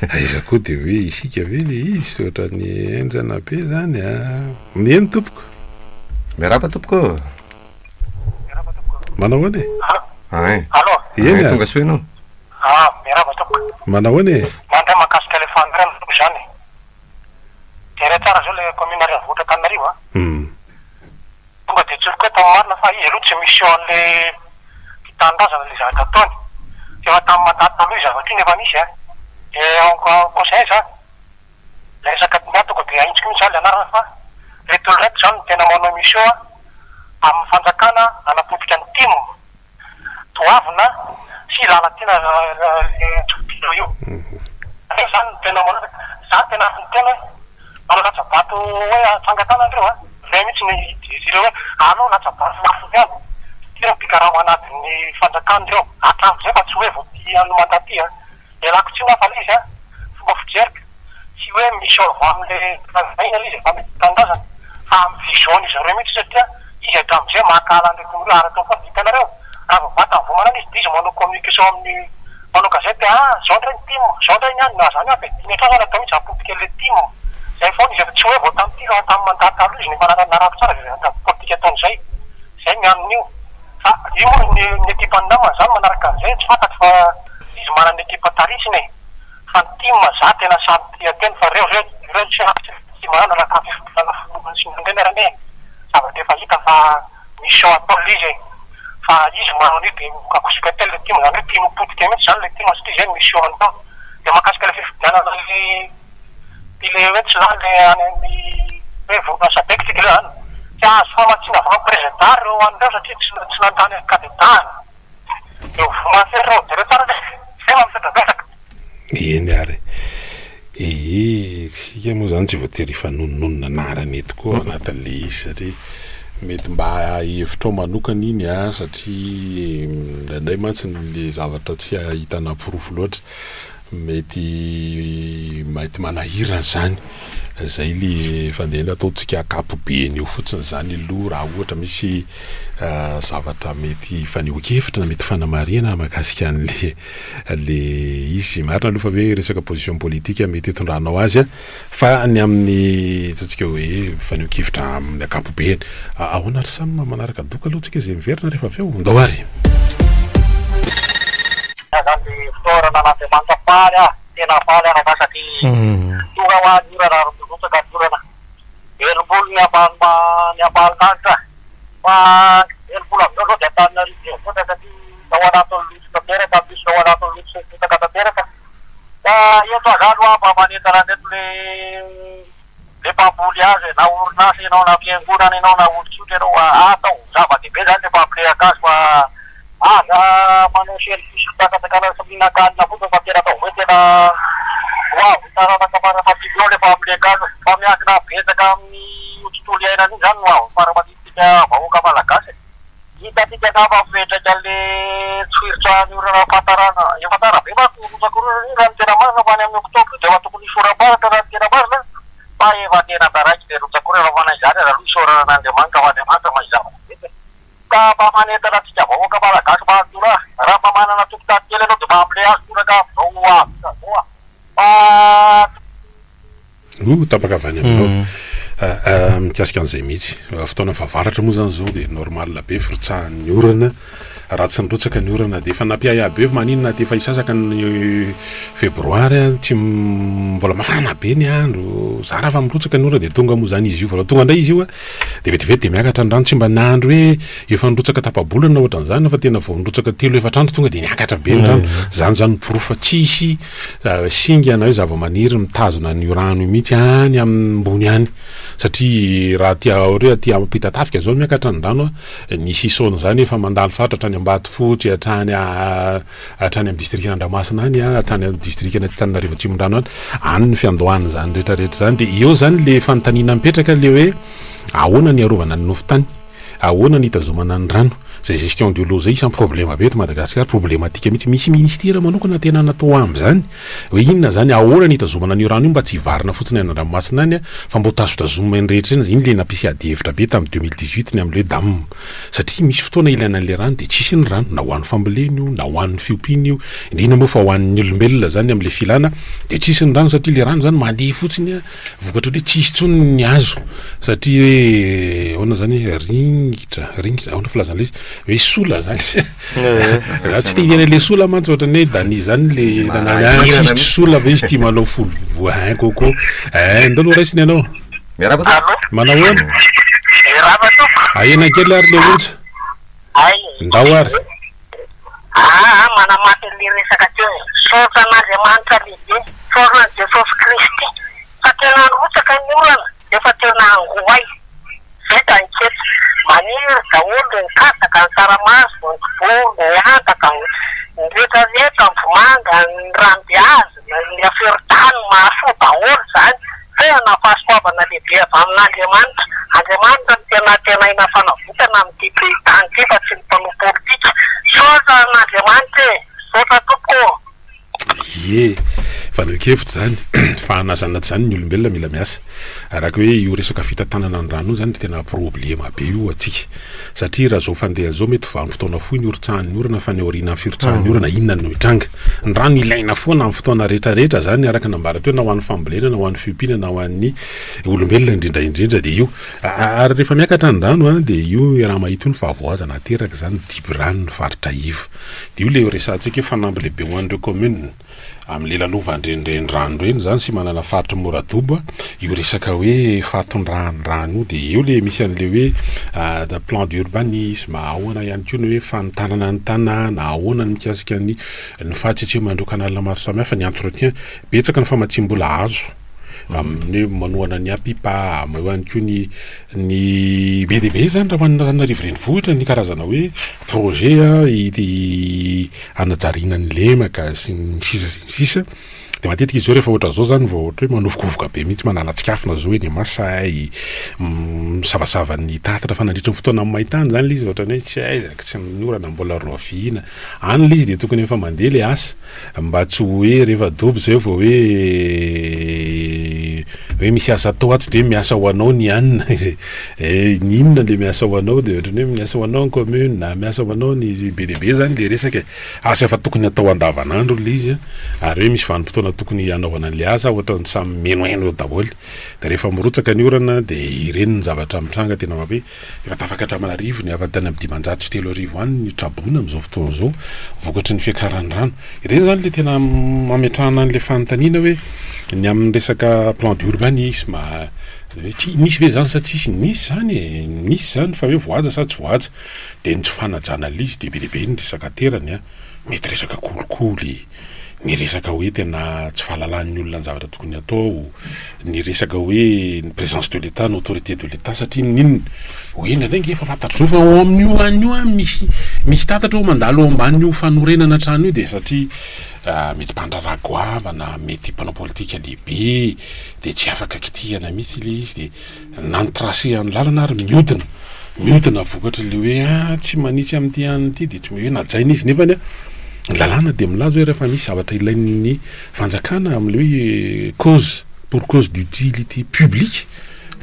aiza koa dia hoe isika ve le izy ohatrany enjana be zany mieny tompoko miarapa tompoko manao ahoana allo eny tonga soa ianao miarapa tompoko manao ahoana mandray mahakasika le fandrany tompoko zany tere tsara zao le commune Vohitra Antananarivo tonga dia tsoroka tao marina fa izy aloha tsy misy an'le mpitandrazana le zavatra ataony efa tamin'ny mandady taloha izy zavatra iny efa misy conseil zany la resaka tonga dia aintsika mihitsy zany le anarana fa reto raiky zany tena manao mission amin'ny fanjakana anapotika ny timo toavina sy lalatiana tsopilo io zany tena manao za tena tena manao latsabato hoe fangatana andreo zay mihitsy ny izy ireo hoe anao latsabato mafy any tena mpikaramo anatin'ny fanjakana ireo atramizay fa tsy hoe voaty any mandaty elako tsy hoa fa le izy fomba fijerika tsy hoe misy ova amin'le aina le izy efa mitandrazana fa amin'ny vision izy ireo mihitsy satria izy atramizay mahakala an'ireo tomolo aratao fa vitanareo raha vata ny vomanana izy dia izy manao communication amin'ny manao gazety zao ndray ny timo zao ndray ny any na zany aby dimy atrao zany atao mihitsy apotika le timo zay foana izy tsy hoe vao tamin'ity raha tamin'ny mandaty aloha izy ny manarako tsara politika ataon'izay zay ny amin'io fa io moa ny ekipa ny namana zany manaraka an'izay tsy fantatro fa izy manana ekipa tarisiny fa ny timo za tena samy tia teny fa reo tsy manana raha sy mandenerane zavatra efa hita fa mission ataony izy fa izy manao an'io dia akosika teny le timo zany hoe timo potika mihitsy zany le timo satria zay mission atao dia mahakasika le fifidianana le hoe tsy zany le any hoe voronasa-beky tika le zany tsy azo famatsiana fampiresentar reo an'ireo satria tsy nantany kadetahana eo vomaferreo dire tsara zay mamifedrabetaka eny ary sika moa zany tsy voatery fanononona narany eto koa anatin'le izy satria mety mba hevitra ao manokana iny satria ndraindray mantsy le zavatra tsy hitanapirofo loatra mety manahirana zany zay le fandehana ataontsika akapobeany eo fotsiny zany aloha raha ohatra misy zavatra mety fanehoan-kevitra na mety fanamarihana mahakasika an'le izy marina aloha fa hoe resaka position politika mety hitondranao azy fa ny amin'ny ataontsika hoe fanehoan-kevitra amin'ny akapobeany ahoana ary samy manaraka doka aloha tsika zay miverina rehefa avy eo ndao ary zany fitaorana an'Andriamanitra faly tena faly araka satria tonga ho any orana rotsaka orana elom-bolo ny ampahalakatra fa elom-bolo amin'izao zao dia Antananarivo fotsiny satria ao anatin'ny lotsy tanteraka misy ao anatin'ny lotsy fotaka tanteraka fa eto azano mba manentana neto le mpamboly azy na orinasa ianao na fiangonana ianao na olon-tsotra ianao atao zava-dehibe zany le mpamboleka azy fa aza manao selfish takataka saminakana fotsiny fa tena atao hoe tena hoavitarana kamara fatiglo le mpamboleka azy fa miankina betsaka amin'ny tontolo iainana iny zany no fara-maditika vahoaka malagasy hitatika kafa mipetraka le tsoiritra ny orana fatarana efa tara be makorotsakorona iny raha ny tena marina fa any amin'ny oktobra dia efa tokony isoram-baratra raha ny tena marina fa efa tena taraiky de rotsakore raha manayzany raha lo isoranan'andriamanitra ho andriamanitra mahizava ka mba manentana atsika vahoaka malagasy mahatora raha mba manana tokotany kely anao de mba amle azy toraka zao avy tapaka avy any aminao mikasika an'izay mihitsy fotoana favaratra moa zany zao de normal be firotsahan'ny orana raha tsy nirotsaka ny orana de efa nampiaya be maninona de efa isasaka ny febroary tsy mbola mafana be ny andro za raha fa mirotsaka ny orana de tonga moa zany izy io fa tonga indray izy io a de vetivety de miakatra andrano tsy mba nandro hoe efa nirotsaka tapabolana ohatran'izany fa tena vao nirotsaka telo efatrandro tonga de niakatra be ny rano zany porofa tsisy singa na hoe zava-maniry mitazona ny rano mihitsy any ambony any satria raha tia ore tia ampita tafika zao miakatra ny rano ny sisona zany efa mandalo fatra hatrany ambaty fotry hatrany hatrany amin'ny district Andramasina any hatrany amin'ny district Antananarivo Atsimondrano any ny fiandohany zany rehetrarehetra zany de eo zany le fanontaniana mipetraka le hoe ahoana ny arovana ny nofotany ahoana ny hitazomana ny rano zay gestion de l'eau zay sans problème be eto Madagasikara problématique mihitsy misy ministère manokana tena natao am'zany hoe inona zany ahoana ny hitazomana ny rano io mba tsy hivarina fotsiny any Andramasina any fa mbo tazotazoma ny rehetra iny iny le nampisy ady hevitra be tamin'ny 2018 ny am'le dam satria misy fotoana ilaina an'le rano de tsisy ny rano na ho an'ny fambolena io na ho an'ny fiompiana io indrindra moa fa ho an'ny olombelona zany am'le filana de tsisy ny rano satria le rano zany mandeha fotsiny vokatra hoe tsisy tsony ny azo satria hoe ahoana zany ringitra ahoana filazana le hoe sola zany raha tsy te le sola mantsy ohatrany hoe dani zany le nanany sola ve izy tia manao folo voin koko ndalo raisiny anao manao ahoana ahena kely ary le ontsa ndao ary manamaty le resaka teo sotran'Andriamanitra lehibe sorona Jesosy Kristy fa tena rotsaka ny olana efa tena angoay vita nkety maniry daholo ny kataka ny saramaso ny kiboro ny antaka ny rehetrarehetra ny vomanga ny rambiazy ny aferitany mahaso daholo zany tena nafahasoavana lehibe avy amin'Andriamanitra Andriamanitra tena ina fanavotana amin'ity tany ty fa tsy ny mpanao politika sotra n'Andriamanitra sotra tokoa fanao-kevitra zany fahanazana zany ny olombelona mila miasa araka hoe io resaka fitantanana ny rano zany tena problema be io atsika satria raha zao fandeha zao mety vanim-potoana foy ny oritsahan'ny orana fa ny aoriana ny firotsahan'ny orana inona no hitranga ny rano ilaina foana amin'ny fotoana rehetrarehetra zany araka nambara teo na ho an'ny fambolena na ho an'ny fiompiana na ho an'ny olombelona indrindraindrindra de io ary rehefa miakatra ny rano de io raha mahita io ny fahavoazana teraka zany diby rano ny faritra ivo de io le resantsika hoe fanamby lehibe ho an'ireo commune am'le lalova ndrenireny rano reny zany sy manana faritra moradobo io resaka hoe fatondrany rano de io le misy an'le hoe plan d'urbanisme ahoana ihany koa ny hoe fanotanana ny tanàna ahoana ny mikasika ny fahatsetsehomandreo kanalina maro samihafa ny entretien betsaka ny famatsim-bola azo amin'ny manoana ny apipa eo ihany koa ny be dehibe zany raha manarivo renivohitra ny karazana hoe projet anajariana ny lemaka sy ny sisa de matetika izy zao rehefa ohatra zao zany vao ohatra hoe manovokovoka be mihitsy manala-tsikafona zao hoe ny masay misavasava ny tatatra fa nandritra ny fotoana amin'ny maintany zany le izy ohatrany hoe tsy aizaka tsy miorana mbola roavina any le izy de tokony efa mandeha le asa mba tsy hoe rehefa dobo zay vao hoe misy asa atao atsy de miasa ho anao ny anina ny inona le miasa ho anao de ohatrany hoe miasa ho anao ny commune na miasa ho anao ny be dehibe zany le resaka asa efa tokony atao andavanandro le izy ary hoe misy vanim-potoana tokony anaovana an'le asa ohatra ny samy menoeno daholo de rehefa mirotsaka ny orana de ireny ny zavatra mitranga tena hoe efa tafaka hatramanarivo ny afatany amin'ny dimanjato sy 3 arivo any ny trabona amin'izao fotoana zao vokatry ny fiakaran'ny rano ireny zany le tena mametrahana an'le fanontaniana hoe ny amin'ny resaka plan d'urbanisme tsy misy ve zany sa tsisy misy zany fa hoe voaja sa tsy voaja de ny tsy fanajana l'izy de be dehibe ny resaka terany mety resaka kolikoly ny resaka hoe tena tsy fahalalan'ny olona ny zavatra tokony atao ny resaka hoe ny présence de l'état ny autorité de l'état satria ninona hoe ndraingy efa fantatro zao fa ao amin'io an'io misy tatatra ho mandalo ao amban'io fanorenana trano io de satria mety mpandrara goavana mety mpanao politika lehibe de tsy afaka kitihana mihitsy le izy de nanotracé amin'ny lalana ary mihodina vokatra le hoe tsy manitsy amin'ity anyity de tsy hoe najaina izy nefany lalàna de milazo hoe rehefa misy zavatra ilain'ny fanjakana am'le hoe cause pour cause d'utilité publique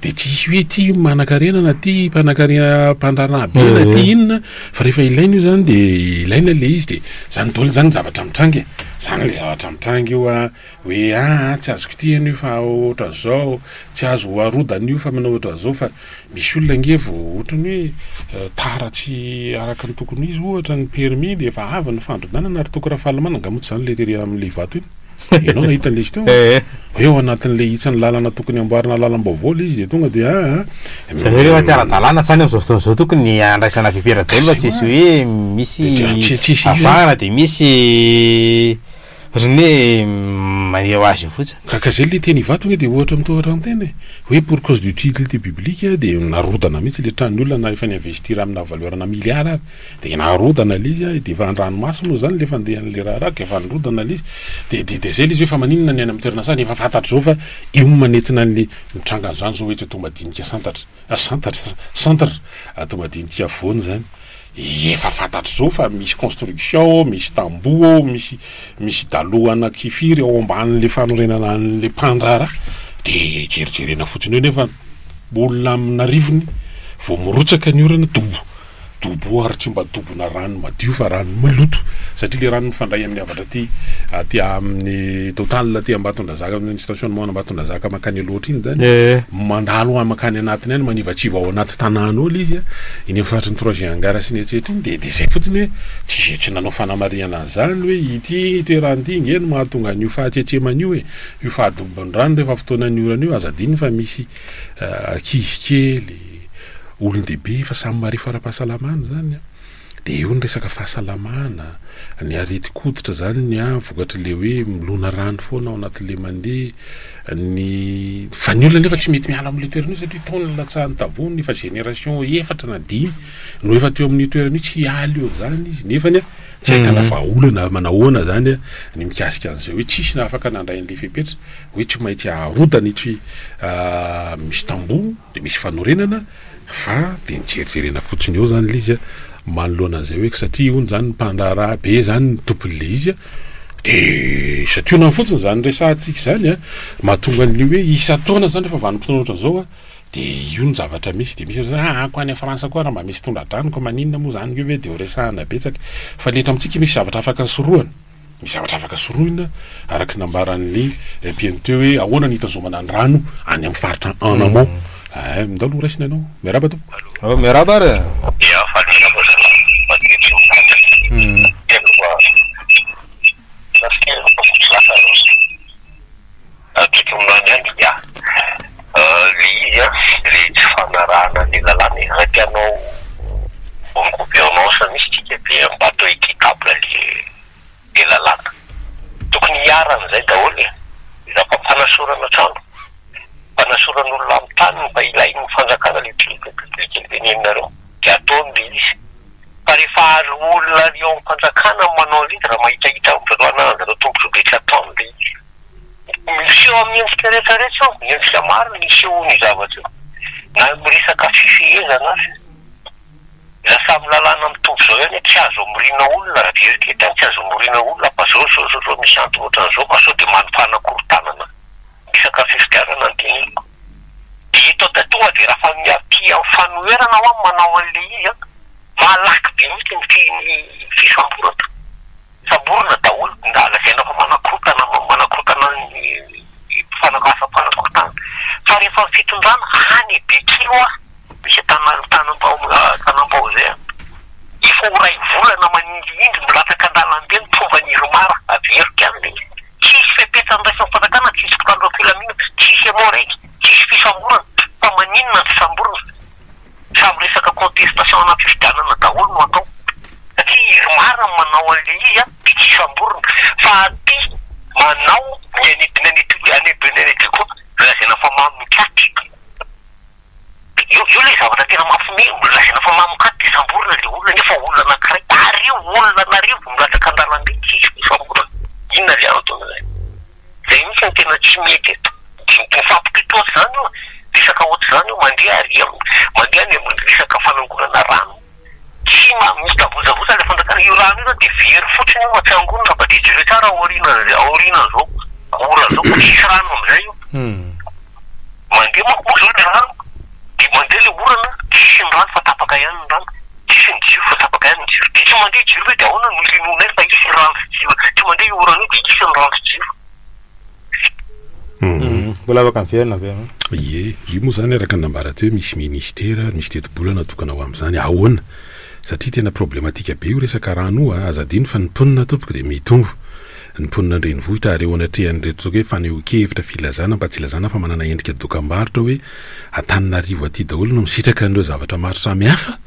de tsisy hoe ty manakarena na ty mpanakarena mpandrarana be na ty inona fa rehefa ilaina io zany de ilaina le izy de zany dôla zany zavatra mitrangy zany le zavatra mitrangy io a hoe tsy azoko ty an'io fa ohatra zao tsy azo arodana io fa manao ohatra zao fa misy olona ngevo ohatrany hoe taratsy araka ny tokony izy ohatra ny permis de efa avy ny fandrodana ary toko raha fahalamana ngamotsy zany le tery amin'le vato iny ianao nahitany le izy teo eo anatin'le hitsany lalana tokony amboarina lalam-baovao le izy de tonga de zany hoe rehefa tsy ara-dalàna tsany am'izao fotoan'izao tokony andraisana fipera-dôla tsisy hoe misy afahana de misy ohatrany hoe maneo azy io fotsiny ka zay le teny ivato iny de ohatra mitohatra am'teny hoe pour cause d'utilité publique de narodana mihitsy le trano olona na efa niinvestira amina valeurana milliard ary de narodana le izy de efa andranomasy moa zany le fandehan'le raha efa nirodana le izy de zay le izy efa maninona ny any amin'ny toerana sany efa fantatra zao fa io manetsina an'le mitrangana zany zao hoe tsy tomadinika centre tomadinika voany zany efa fantatry zao fa misy construction misy tamboho misy daloha anakifiry ao amban'le fanorenana an'le mpandrara de jerijerena fotsiny eo nefa olona amina rivony vao mirotsaka ny orana dobo ary tsy mba dobona rano madio fa rano maloto satria le rano mifandray amin'ny avatra ty amin'ny total ty Ambatondrazaka amin'ny stationnement Ambatondrazaka makany loatra iny zany mandalo amakany anatiny any manivatsiva ao anaty tanàna olo izy iny amin'ny faratry ny 3 angara sy ny etsetra iny de zay fotiny hoe tsy nanao fanamariana zany hoe ity toerany ity ngeno mahatonga an'io fahatsetseman'io io fahadombony rano rehefa fotoanany orana io azadiny fa misy ankizy kely olon-dehibe fa samy mare fara-pahasalamana zany de io ny resaka fahasalamana ny areti-koditra zany ny vokatry le hoe milona rano foana ao anatin'le mandeha ny fa ny olona nefa tsy mety miala amin'le toerana io satria taona latsahany tavony fa génération efatra na 10 no efa teo amin'ny toerana io tsy aly eo zany izy nefany tsy ahitana vahaolana manahoana zany ny mikasika an'izay hoe tsisy na afaka nandrain'le fepetra hoe tsy maintsy arodana itsy misy tamboho de misy fanorenana fa de nijerijerena fotsiny eo zany le izy manoloana an'izay hoe satria ony zany mpandrara be zany ny tompon'le izy de satria na fotsiny zany resahantsika zany mahatonga an'le hoe isa taona zany rehefa vanim-potoana ohatra zao de io ny zavatra misy de misy ko any Frantsa koa raha mba misy tondra-drano ko maninona moa zany io hoe de ho resahana betsaka fa leto amintsika misy zavatra afaka soroana misy zavatra afaka soroina araky nambaran'le mpian'teo hoe ahoana ny hitazomana ny rano any amin'ny faritra en amont mindalo raisina anao miaraba to miaraba ary le tsy fanarahana ny lalàna raha tianao gouvernance misy tsika be bateau équitable le lalàna tokony hiaran'izay daholo rafa mpanasorana trano mpanasoran'olona amin'ny tany mba ilay ny fanjakana le tenenareo de ataon'le izy fa rehefa ary olona eo ampanjakana manao an'izy raha mahitahita voalohanana zareo tombotra be tsy ataon'le izy miseho amin'ny endrika rehetrarehetra eo endrika maro miseho ny zavatra na miresaka fifehezana azy lasa amin'ny lalàna mitovy zao ihany tsy azo mirina olona raha dieritreritany tsy azo mirina olona fa zao misy antony ohatran'izao fa sao de manofana korotanana misaka fifidianana ny teneniko de eto tonga de raha fa miaty amin'ny fanoherana ho amin'ny manao an'le izy malaky be mihitsy ny fisamborana samborana daholo lazaina fa manakorotana fanakafa-panakorotana fa rehefa fitondrana any be kilo misy tanam-pao zay efa ray volana manindriindry milataka an-dalambe ny tombany romara averika any tsisy fepetrany raisany fanjakana tsisy mpitandro filamina tsisy amo raiky tsisy fisamborana fa maninona ny fisamborana samy resaka contestation anaty fifidianana daholo no atao satria romara manao an'le izy de tsy samborana fa aty manao anebnenety koa lazaina fa mamikaty io le zavatra tena mafime lazaina fa mamikaty de samborana le olona nefa olona anakiray olona narivo milatsaka an-dalambe tsisy fisamborana inona le ataona zay mihitsy ny tena tsy mety eto mifampitito ohatry zany io resaka ohatry zany io mandeha ny amin'ny resaka fanangonana rano tsy misy tavozavoza le fanjakana io rano io de very fotsiny io atsy angonina fa de jereo tsara aorinan zao ora zao tsisy rano am'izay io mandeha manko zao le rano de mandeha le orana tsisy ny rano fa tapaka ihany ny rano tsisy ny jiro fa tapaka ihany ny jiro de tsy mandeha jiro hoe de ahoana no linonay fa isy ny rano jiro tsy mandeha orana io de isy ny rano jiro mbola afaka miverina avy ie io moa zany araka nambara teo misy ministera misy teti-bolana tokana ho am'izany ahoana satria tena problematika be io resaka rano io azadino fa nimponina tompoko de mitombo nimponina andrenivohitra ary eo anatrehan'reto hoe faneho-kevitra filazana mba tsy ilazana fa manana endrika dokam-barotra hoe Antananarivo aty daholo no misitraka an'ireo zavatra maro samihafa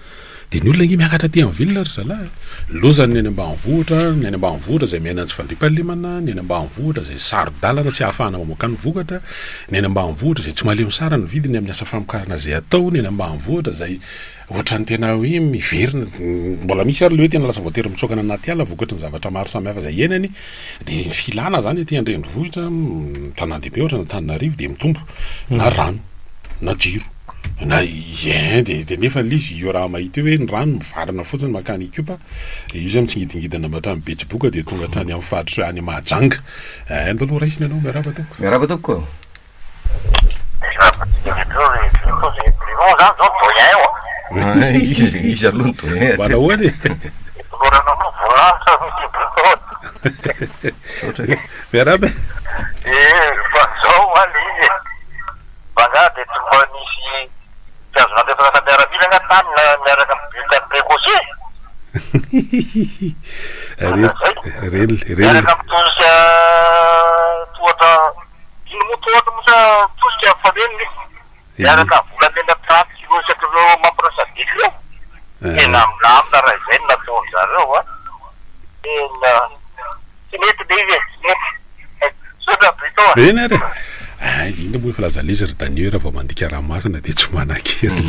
de ny olona nge miakatra aty amin'ny ville ry zalahy lozany ny any ambanivohitra ny any ambanivohitra zay miaina tsy fandriam-pahalemana ny any ambanivohitra zay saro-dalana tsy ahafahana mamoaka ny vokatra ny any ambanivohitra zay tsy malemy sara ny vidiny amin'ny asa famokarana zay atao ny any ambanivohitra zay ohatrany tena hoe miverina mbola misy ary le hoe tena lasa voatery mitsokana anaty ala vokatry ny zavatra maro samihafa zay enany de filana zany aty andrenivohitra tanàn-dehibe ohatra na Antananarivo de mitombo na rano na jiro na de nefa lizy io raha mahita hoe ny rano mivarana fotsiny makany ikopa io zay mitsingidingidana mahatrany betsiboka de tonga trany amin'ny faritra any Mahajanga andalo raisiny anao miaraba toko izy aloha ny doyen mana hoany miaraba fa zao any izy banga de tsy mba nisy azona defaka miaramila agnaty tany miaraka mitany précoce miaraka mitosika tohatra ino moa tohatra mosa tosika faneniny miaraka volamena praty losatrareo mampirosadika reo tena milamina raha izay no nataony zareo tena tsy mety de izy mety sotra brito ena re ina moa efa lazalizy ry Daniel raha vao mandika ranomasina de tsy manan-kery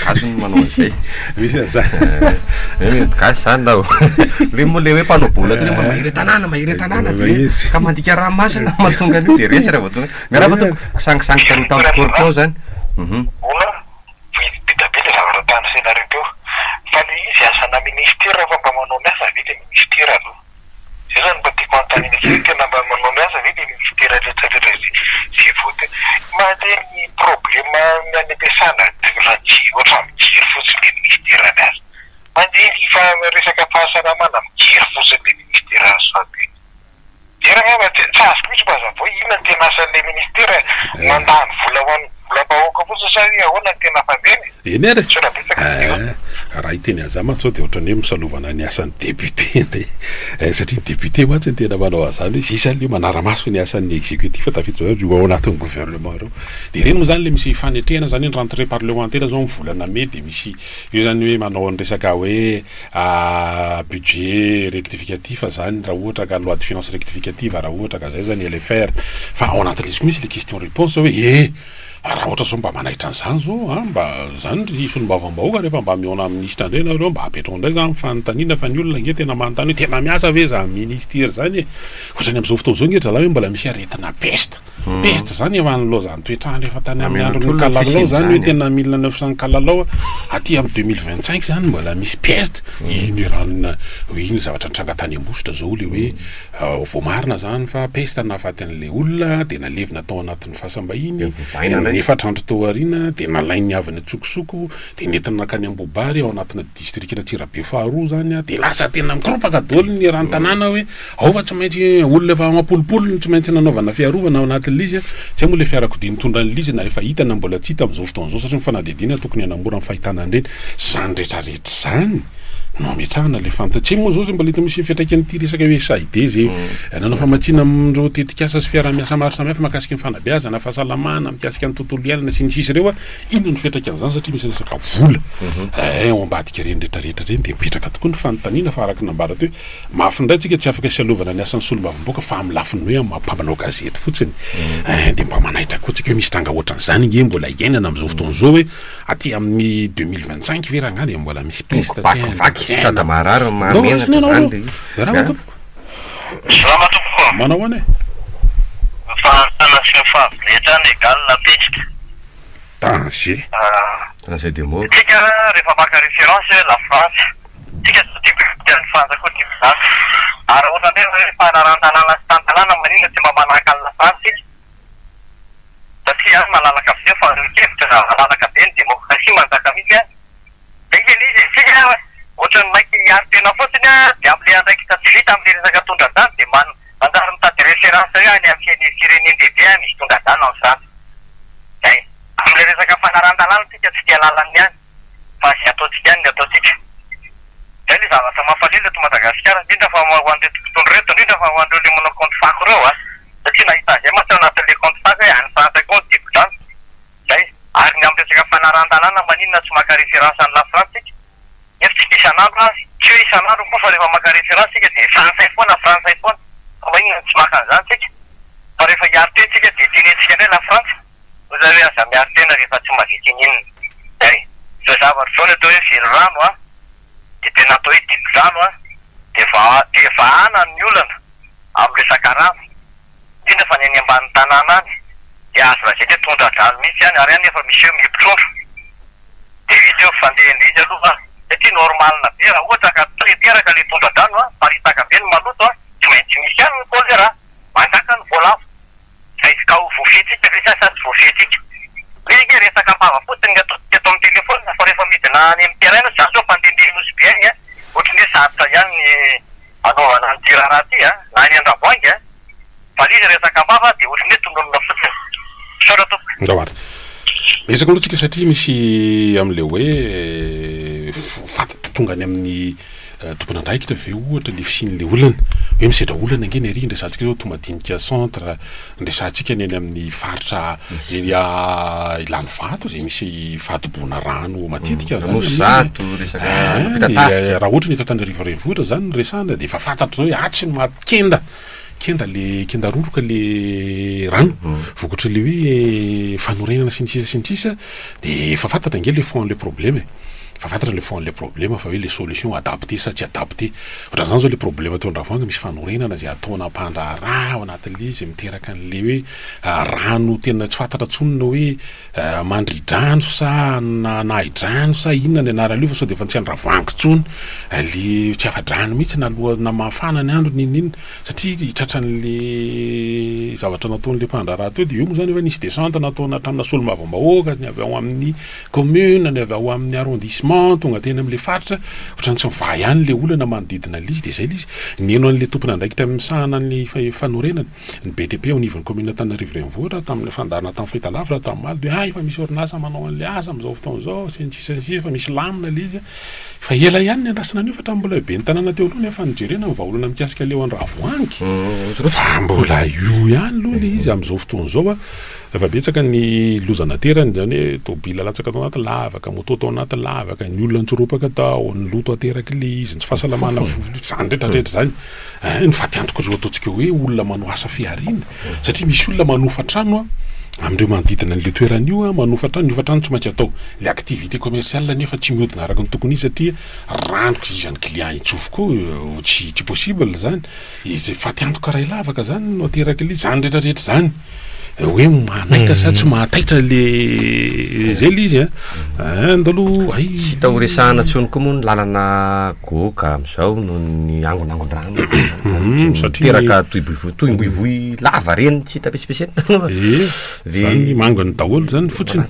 gasy manao an'izay misy azany gasy zany lao le moa le hoe mpanao bola tena mahiry tanàna ka mandika ranomasina mahatonga an'io de resy raha vao tonga miaraba toko sangisangy taloha tamin'ny corpo zany ona bitabe le zavatra tany senareo teo fa le izy asana ministera fa mba manao miasa vita ministera aloha zay zany mba tiako manontany iny tena mba manao miasa vita ministera rehetrarehetra zay vote mandeha ny problema any ampiasana teknolojia ohatra mijery fotsiny le ministera miasa mandeha fa resaka fahasalamana mijery fotsiny le ministera soabe jeragna tsy azoko mitsy mba zavo ina ny tena asan'le ministera mandany vola hoany vola bahoaka fotsiny sa ahoana ny tena fandeny eny ary sona betsaka raha iteny azama sao de ohatrany hoe misalovana ny asan'ny député satria ny député moatsy ny tena manao azany hoe zisany le manara-maso ny asan'ny exécutif tafiditra io ao anatin'ny gouvernement reo de reny moa zany le misy fanetrehana zany ny rentrée parlementaire zao mivolana me de misy io zany hoe manao ny resaka hoe budget rectificatif zany raha ohatra ka loi de finance rectificative raha ohatra ka zay zany LFR fa ao anatin'izy ko misy le question réponse hoe raha ohatra zao mba manahitra an'izany zao mba zany isony mbavam-bahoaka rehefa mba miona ministra indray nareo mba apetrao indray zany fanontaniana fa ny olona nge tena manontany hoe tena miasa ve za ministère zany ohatrany am'izao fotoana zao nge zalahy hoe mbola misy aretina peste zany efa nylozany toetrany rehefa tany amin'ny andro ny kalalao zany hoe tena 1900 kalalao aty amin'ny 2025 zany mbola misy peste iny ranona iny zavatra nitrangatany ambositra zao le hoe voamarina zany fa peste nahafaty an'le olona de nalevina tao anatin'ny fahasambahiny efatra andro tao arina de nalainy avy ny tsokosoko de nentina nakany ambobary ao anatina district na Tsirabe faharoa zany de lasa tena mikropaka daholo ny ran-tanàna hoe aova tsy maintsy olona efa mapolipolo tsy maintsy nanaovana fiarovana ao anatin'lizy tsy moa le fiarakodia nitondra ny lizy na efa hitana mbola tsy hita am'izao fotoana zao satria mifanadidina tokony hanamora ny fahitana andreny zany rehetrarehetra zany no ametrahana le fantatsy moa zao zay mbola hita misy fiantraikany ity resaka hoe saide zay nanao famatsiana amindreo tetikasa sy fiara-miasa maro samihafa makasika ny fanabeazana fahasalamana mikasika ny tontolo iainana sy ny sisy reo ino ny fiantraikan'izany satria misy resaka vola ao ambadika reny rehetrarehetra reny de mipetraka tokoa ny fanontaniana fa araka nambara teo mafindray tsika tsy afaka sialovana ny asan'ny solombavam-boaka fa amin'ny lafiny hoe mampampanao gazety fotsiny de mba manahitra koa tsika hoe misy tranga ohatran'izany nge mbola iainana am'izao fotoana zao hoe aty amin'ny 2025 ve raha ngany mbola misy peste sada marary mamenatra zany de salama tompoko manao any fahatana sy ny fahaviletra ny egalina petsika danger de mort tsika rehefa maka référence la France tsika ny frantsa koa ty mizany ary ohatra ndray hoe fanaran-tanàna sy tantanàna manina tsy mba manahaka an'la France tsika satria malalaka dia fanolokevitra raha malalaka be ny demokrasia manjaka mihitsy a de kely izy sika ohatrany maiky hiary tena fotsiny a de am'le andraikitra tsy vita am'le resaka tondra-drano de mandary mitady référence any amin'ny firenendehibe a misy tondra-drano am'izany zay am'le resaka fanaran-dalàna tsika tsy dia lalany ihany fa zy ataotsika ihany ny ataotsika zay le zavatra mampalelo eto Madagasikara indrindra fa ho an'le tompotondro reto indrindra fa ho an'ireo le manao compte fako reo a satria nahita zay ma tsy ao anatin'le compte fako hoe any Frantsay koa dibo-drano zay ary ny amin'ny resaka fanaran-dalàna maninona tsy maka référence any la France tsika efitsika isan'andro a tsy hoe isan'andro koa fa rehefa maka référence tsika de Frantsay foana fa maninona tsy maka an'izany tsika fa rehefa hiary teny tsika de tenentsika indray la France oza hoe aza miary tena rehefa tsy mavity in'inona zay zay zavatra zao le atao hoe velo rano a de tena atao hoe dibo-drano a de vahana ny olana amin'ny resaka rano indrindra fa ny any ambanin'ny tanàna any de azo lazay hoe tondra-drano mihitsy any ary any efa misy eo mipitrondro de vita eo fandehan'le izy aloha satria normalna be raha ohatra ka teraka le tondra-drano a paritaka be ny maloto a tsy maintsy misy any ny kolera mandaka ny voalavo zay ka ho voafetsika le sasy voafetsika rege resaka mpava fotsiny atao amin'ny telefona fa rehefa midina any amin'ny terrain sy azo fandendeha nosy be any a ohatrany hoe sarotra ihany ny anaovana ny tiraraha ty a na any Andravoahangy a fa izy resaka mpava de ohatrany hoe tongonona fotsiny saotra tompo ndawara resaka aloha tsika satria misy am'le hoe tonga any amin'ny tompona andraikitra ve ohatra le fisin'le olana hoe misedra olana angeny ary ndresantsika zao Tomadinika centre ndresantsika ny any amin'ny faritra eny ilany vato zay misy fatobona rano matetika zato resaka raha ohatra ny eto Antananarivo renivohitra zany ny resana de efa fantatra zao hoe atsy ny kenda le kenda roroka le rano vokotra le hoe fanorenana sy ny sisa de efa fantatra angely le fond le problème fa fantatra le fond le problème fa hoe les solutions adaptées sa tsy adaptées ohatran' zany zao le problème atao Andravoahangy misy fanorenana zay ataona ampandraraha ao anatin'le izy miteraka an'le hoe rano tena tsy fantatra tsonona hoe mandridrano sa na hidrano sa inona ny anarany io fa sao de efa tsy Andravoahangy tsony le tsy afadrano mihitsy na aloha mafana ny andro ninina satria tratran'le zavatra nataon'le mpandraraha teo de io moa zany efa nisy descente nataona hatramina solomavambahoaka ny avy ao amin'ny commune ny avy ao amin'ny arrondissement tonga teny am'le faritra ohatrany tsy miva ihany le olana manodidina l'izy de zay l'izy neno an'le tompona andraikitra misahana ny fanorenana ny BTP ao nivon'ny commune Antananarivo renivohitra tamin'ny fandarana tamin'ny fahitalavitra tamin'ny maly de efa misy orinasa manao an'le asa am'izao fotoana zao sy efa misy lamina le izy fa ela ihany ny andrasana an'io fa tambola be ny tanàna teo aloha nefa nijerena ny vahaolana mikasika leo Andravoahangy fa mbola io ihany aloha le izy am'izao fotoana zao a efa betsaka ny lozana terany zany hoe tobila latsaka atao anaty lavaka moto atao anaty lavaka ny olona nitsoropaka tao ny loto ateraky le izy ny tsy fahasalamana zany retraretra zany ny fatiantoko zao ataontsika hoe olona manao asa fiarina satria misy olona manofa trano a amindreo manodidina an'le toeran'io a manofa trano ny ofa-trano tsy maintsy atao le activité commerciale nefa tsy mihodina araka ny tokony izy satria ranoka izany client itsofoko tsy possible zany izy fatiantoko ray lavaka zany no ateraky le zany retraretra zany hoe manaitra sa tsy mahataitra le zay le izy ndalo ay tsy tao resahana tsony koa moa ny lalana goka am'izao no ny angonangon-drano teraka toimboivoy lava reny tsy tapesipesena zany mangony daholo zany fotsiny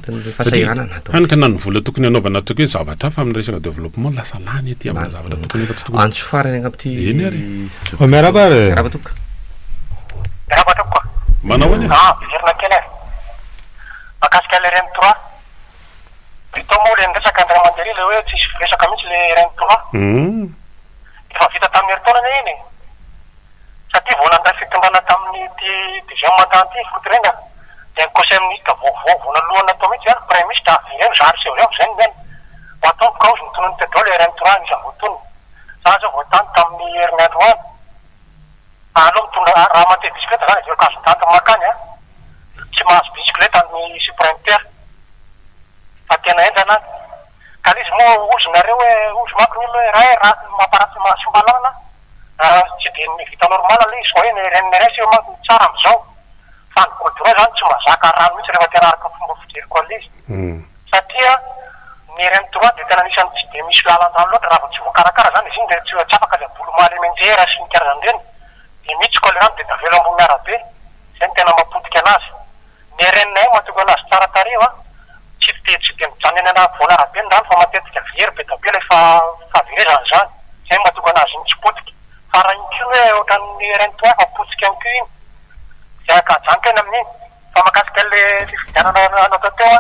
hany ka nany vola tokony anaovana tsika hoe zavatra hafa amin'ny resaka développement lasa lany ety amin'ny zavatra tokony efa tsy tokony antso farany agnapity eny ary miarabatoka manao any virina kely makasika le reny trois vita moa le resaka andray mandery le hoe tsisy resaka mihitsy le reny trois efa vita tamin'ny heritaonana iny satria vao nandray fitondrana tamin'ny deuxième mandat ty fotirenga de conseil ministre vona lohana atao mihitsy zany premier ministre eny zary seho zany zany ho atao cause nitonony tedao le reny trois nisy avotony za zao voatany tamin'ny herinandro any aloha mitondra raha mandeha bisikileta zany aveo kazo tanty makany a tsy mahazo bisikileta ny suprinter fa tena enjana ka izy moa ozonareo hoe ozy mako ny olo hoe raha mamparatsy mahasombalana tsy de mivita normal le izy hoe ny renines eo mako tsara am'izao fa ny goudron zany tsy mahazaka rano mihitsy rehefa teraraka fomba fijeriko ale izy satria ny reny trois de tena nisany tsy de misy lalan-drano loatra raha vo tsy voakarakara zany izy iny de tsy tsy afaka le bolo maly menjera sy ny karazany reny de mihitsy kolerano de davelo ambony arabe zay ny tena mapotika anazy ny renay mahatonga anazy tsara tareo tsy de mijanona eny anavoana be ndany fa matetika very be dabe ilay fahaverezany zany zay mahatonga anazy iny tsy potika fa raha iny ko hoe ohatran'ny reny-toa fa potsika ihany ko iny zay akajanaka eny amin'iny fa makasika le fifidianana natao teo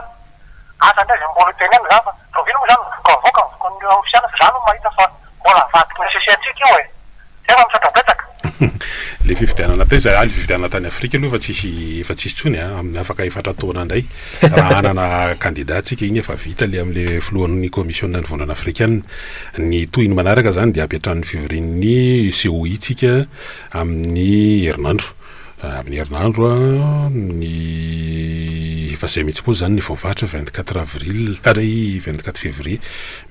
asa ndray zay mbola teny eny zany fa rovino moa zany vokaavoaka ny ofisiana fa zany no mahita fa mbola vadiky nesesentsika io zay fa misakabetsaka le fifidianana tey zay le fifidianana tany Afrika aloha fa tsisy tsony amin'ny afaka efatra taona ndray raha anana candidat tsika iny efa vita le am'le filohan'ny commission ny vondrana africaine ny tohiny manaraka zany de apiatran'ny fivorian'ny COI tsika amin'ny herinandro amin'ny herinandro ny fa zay mihitsy po zany ny voavatra 24 avril ary 24 février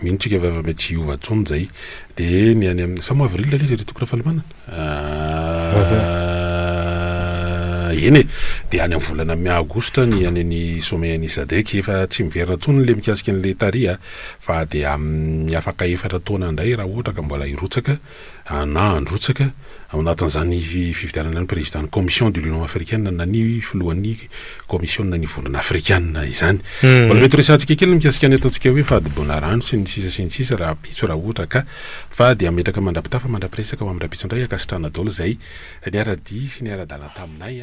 mino tsika efa mety hiova tsony zay de ny any amin'ny samo avril le zay tokony fahalamana eny de any amin'ny volana mi agosta ny any ny sommet ny sadek efa tsy miverina tsony le mikasika an'le taria fa de amin'ny afaka efatra taona ndray raha ohatra ka mbola hirotsaka na androtsaka ao anatin'izany fifidianana ny président ny commission de l'union africaine na ny filohan'ny commission ny vondrana africaine izany mbola mety resantsika kely mikasika ny ataontsika hoe fahadiboana rano sy ny sisa raha pitso raha ohatra ka fa de ametraka mandrapitafa mandrapiresaka ao amin'ny rapitso indray akasitrana daholo zay ny aradi sy ny ara-dalana taminay